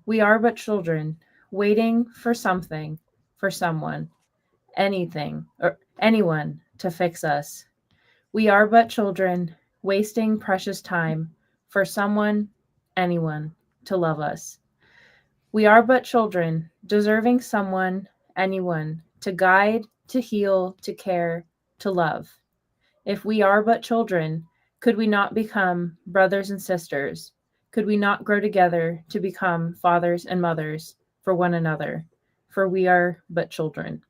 We are but children, waiting for something, for someone, anything, or anyone to fix us. We are but children, wasting precious time for someone, anyone to love us. We are but children, deserving someone, anyone to guide, to heal, to care, to love. If we are but children, could we not become brothers and sisters? Could we not grow together to become fathers and mothers for one another? For we are but children.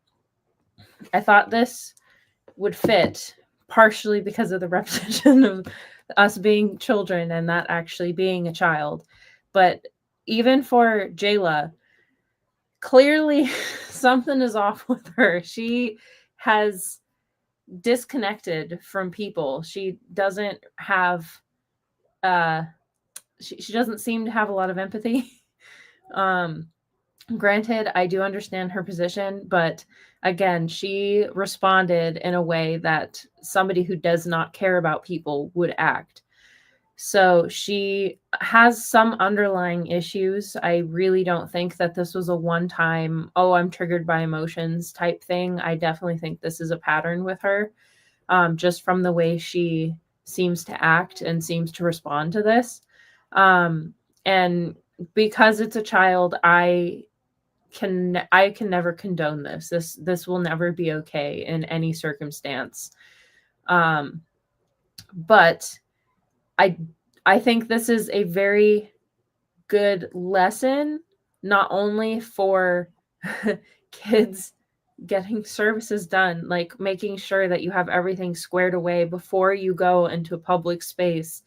I thought this would fit partially because of the repetition of us being children and that actually being a child. But even for Jayla, clearly something is off with her. She has disconnected from people. She doesn't have she doesn't seem to have a lot of empathy. Granted, I do understand her position, but again, she responded in a way that somebody who does not care about people would act. So she has some underlying issues. I really don't think that this was a one-time, oh, I'm triggered by emotions type thing. I definitely think this is a pattern with her, just from the way she seems to act and seems to respond to this. And because it's a child, I can never condone this. This will never be okay in any circumstance. But I think this is a very good lesson, not only for kids getting services done, like making sure that you have everything squared away before you go into a public space,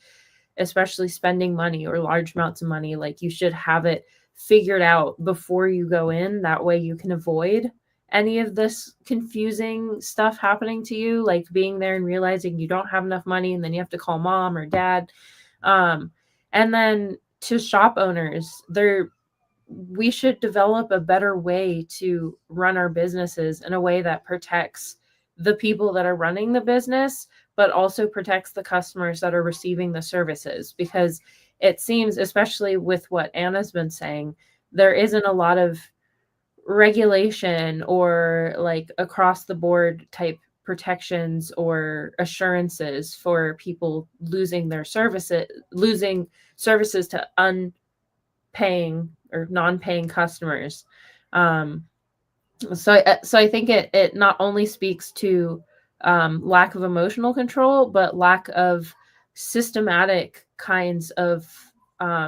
especially spending money or large amounts of money. Like, you should have it figured out before you go in. That way you can avoid any of this confusing stuff happening to you, like being there and realizing you don't have enough money and then you have to call mom or dad. And then to shop owners, we should develop a better way to run our businesses in a way that protects the people that are running the business, but also protects the customers that are receiving the services. Because it seems, especially with what Anna's been saying, there isn't a lot of regulation or like across the board type protections or assurances for people losing services to unpaying or non-paying customers. So I think it not only speaks to lack of emotional control, but lack of systematic kinds of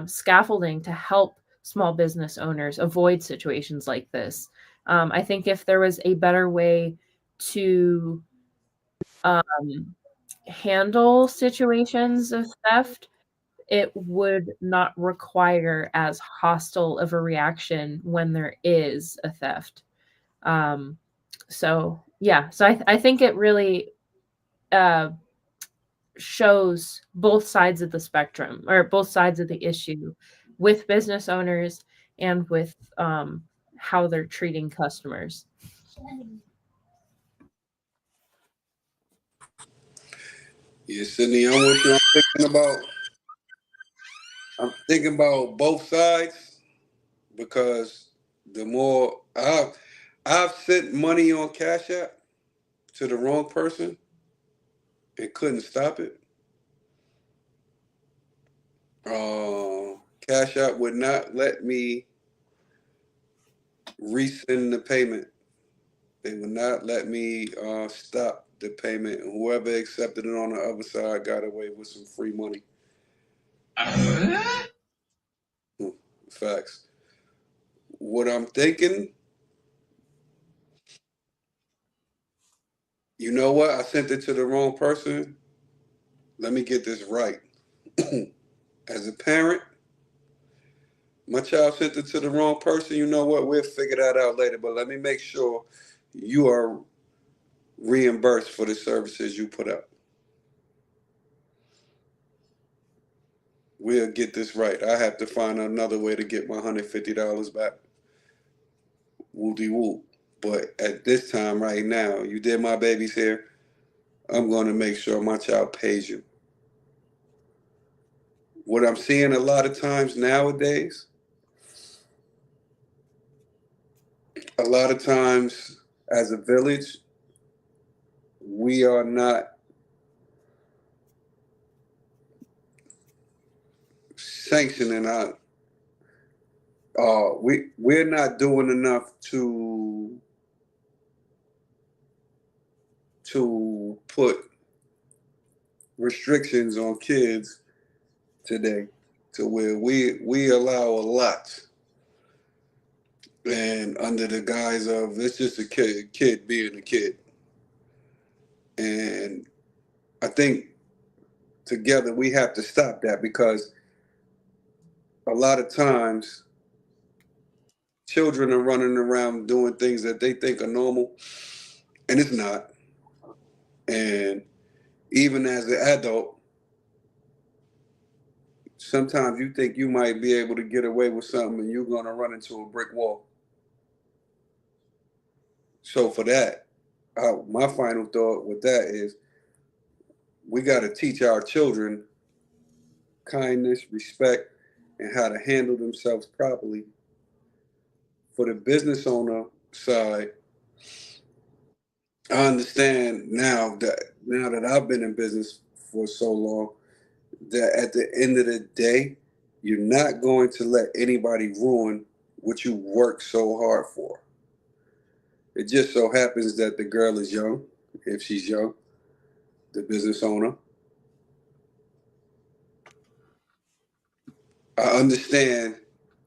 scaffolding to help small business owners avoid situations like this. I think if there was a better way to handle situations of theft, it would not require as hostile of a reaction when there is a theft. So I think it really shows both sides of the spectrum, or both sides of the issue, with business owners and with how they're treating customers. Yeah, Sydney, I'm with you. I'm thinking about both sides, because the more I've sent money on Cash App to the wrong person and couldn't stop it. Cash App would not let me resend the payment. They would not let me stop the payment. Whoever accepted it on the other side got away with some free money. Facts. What I'm thinking, you know what? I sent it to the wrong person. Let me get this right. As a parent, my child sent it to the wrong person. You know what? We'll figure that out later. But let me make sure you are reimbursed for the services you put up. We'll get this right. I have to find another way to get my $150 back. Woo-de-woo. But at this time right now, you did my baby's hair. I'm going to make sure my child pays you. what I'm seeing a lot of times nowadays, a lot of times as a village, we are not sanctioning our, we're not doing enough to put restrictions on kids today, to where we allow a lot, and under the guise of it's just a kid being a kid. And I think together we have to stop that, because a lot of times children are running around doing things that they think are normal, and it's not. And even as an adult, sometimes you think you might be able to get away with something and you're going to run into a brick wall. So for that, my final thought with that is we got to teach our children kindness, respect, and how to handle themselves properly. For the business owner side, I understand now that I've been in business for so long, that at the end of the day, you're not going to let anybody ruin what you worked so hard for. It just so happens that the girl is young, if she's young, the business owner. I understand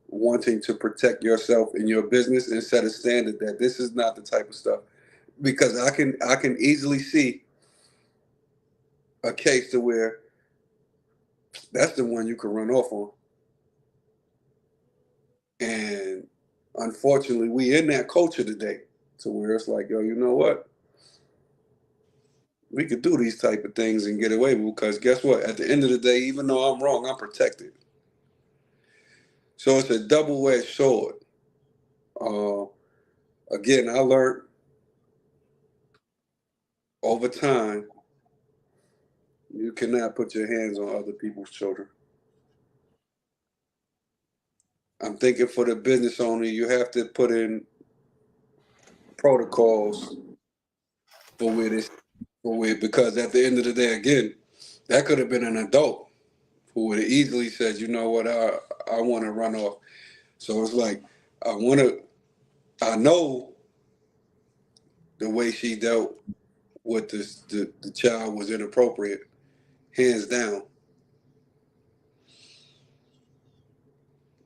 wanting to protect yourself in your business and set a standard that this is not the type of stuff, because I can easily see a case to where that's the one you can run off on. And unfortunately, we in that culture today, to where it's like, yo, you know what? We could do these type of things and get away with, because guess what? At the end of the day, even though I'm wrong, I'm protected. So it's a double-edged sword. Again, I learned over time, you cannot put your hands on other people's children. I'm thinking for the business owner, you have to put in protocols for because at the end of the day, again, that could have been an adult who would have easily said, you know what, I want to run off. So it's like, I know the way she dealt with the child was inappropriate, hands down.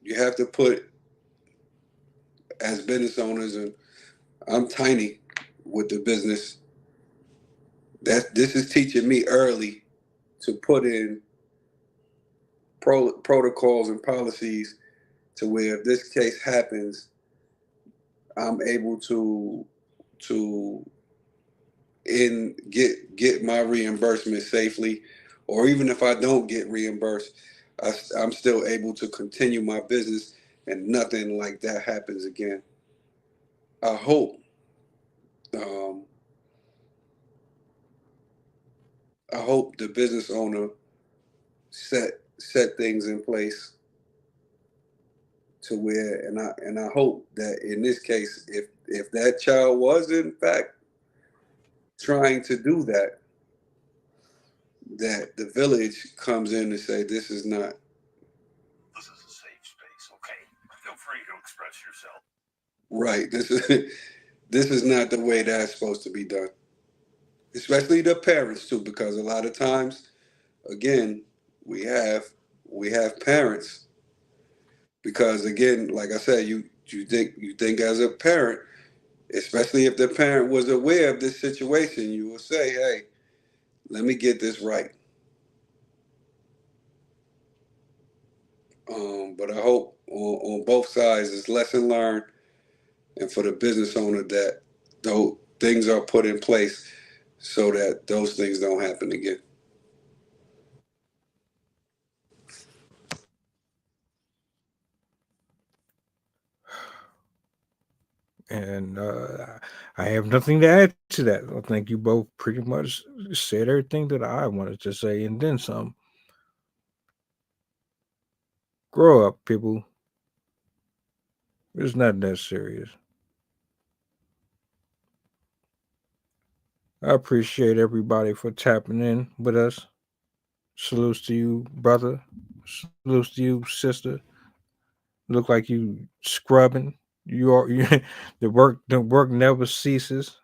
You have to put, as business owners, and I'm tiny with the business, that this is teaching me early to put in protocols and policies to where if this case happens, I'm able to get my reimbursement safely, or even if I don't get reimbursed, I'm still able to continue my business and nothing like that happens again. I hope the business owner set things in place to where, and I hope that in this case, if that child was in fact trying to do that, that the village comes in and say, this is not. This is a safe space, okay? Feel free to express yourself. Right. This is not the way that's supposed to be done. Especially the parents too, because a lot of times, again, we have parents. Because again, like I said, you think as a parent, especially if the parent was aware of this situation, you will say, hey, let me get this right. But I hope on both sides it's lesson learned, and for the business owner that those things are put in place so that those things don't happen again. And I have nothing to add to that. I think you both pretty much said everything that I wanted to say and then some. Grow up, people. It's not that serious. I appreciate everybody for tapping in with us. Salutes to you, brother. Salutes to you, sister. Look like you scrubbing. The work never ceases.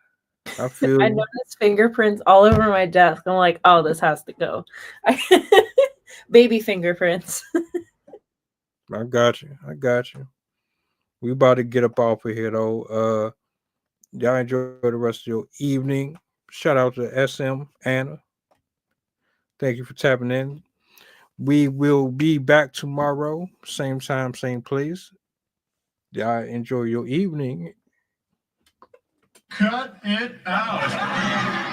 I feel I noticed fingerprints all over my desk. I'm like, oh, this has to go. Baby fingerprints. I got you. We about to get up off of here though. Y'all enjoy the rest of your evening. Shout out to SM Anna. Thank you for tapping in. We will be back tomorrow, same time, same place. Y'all enjoy your evening. Cut it out.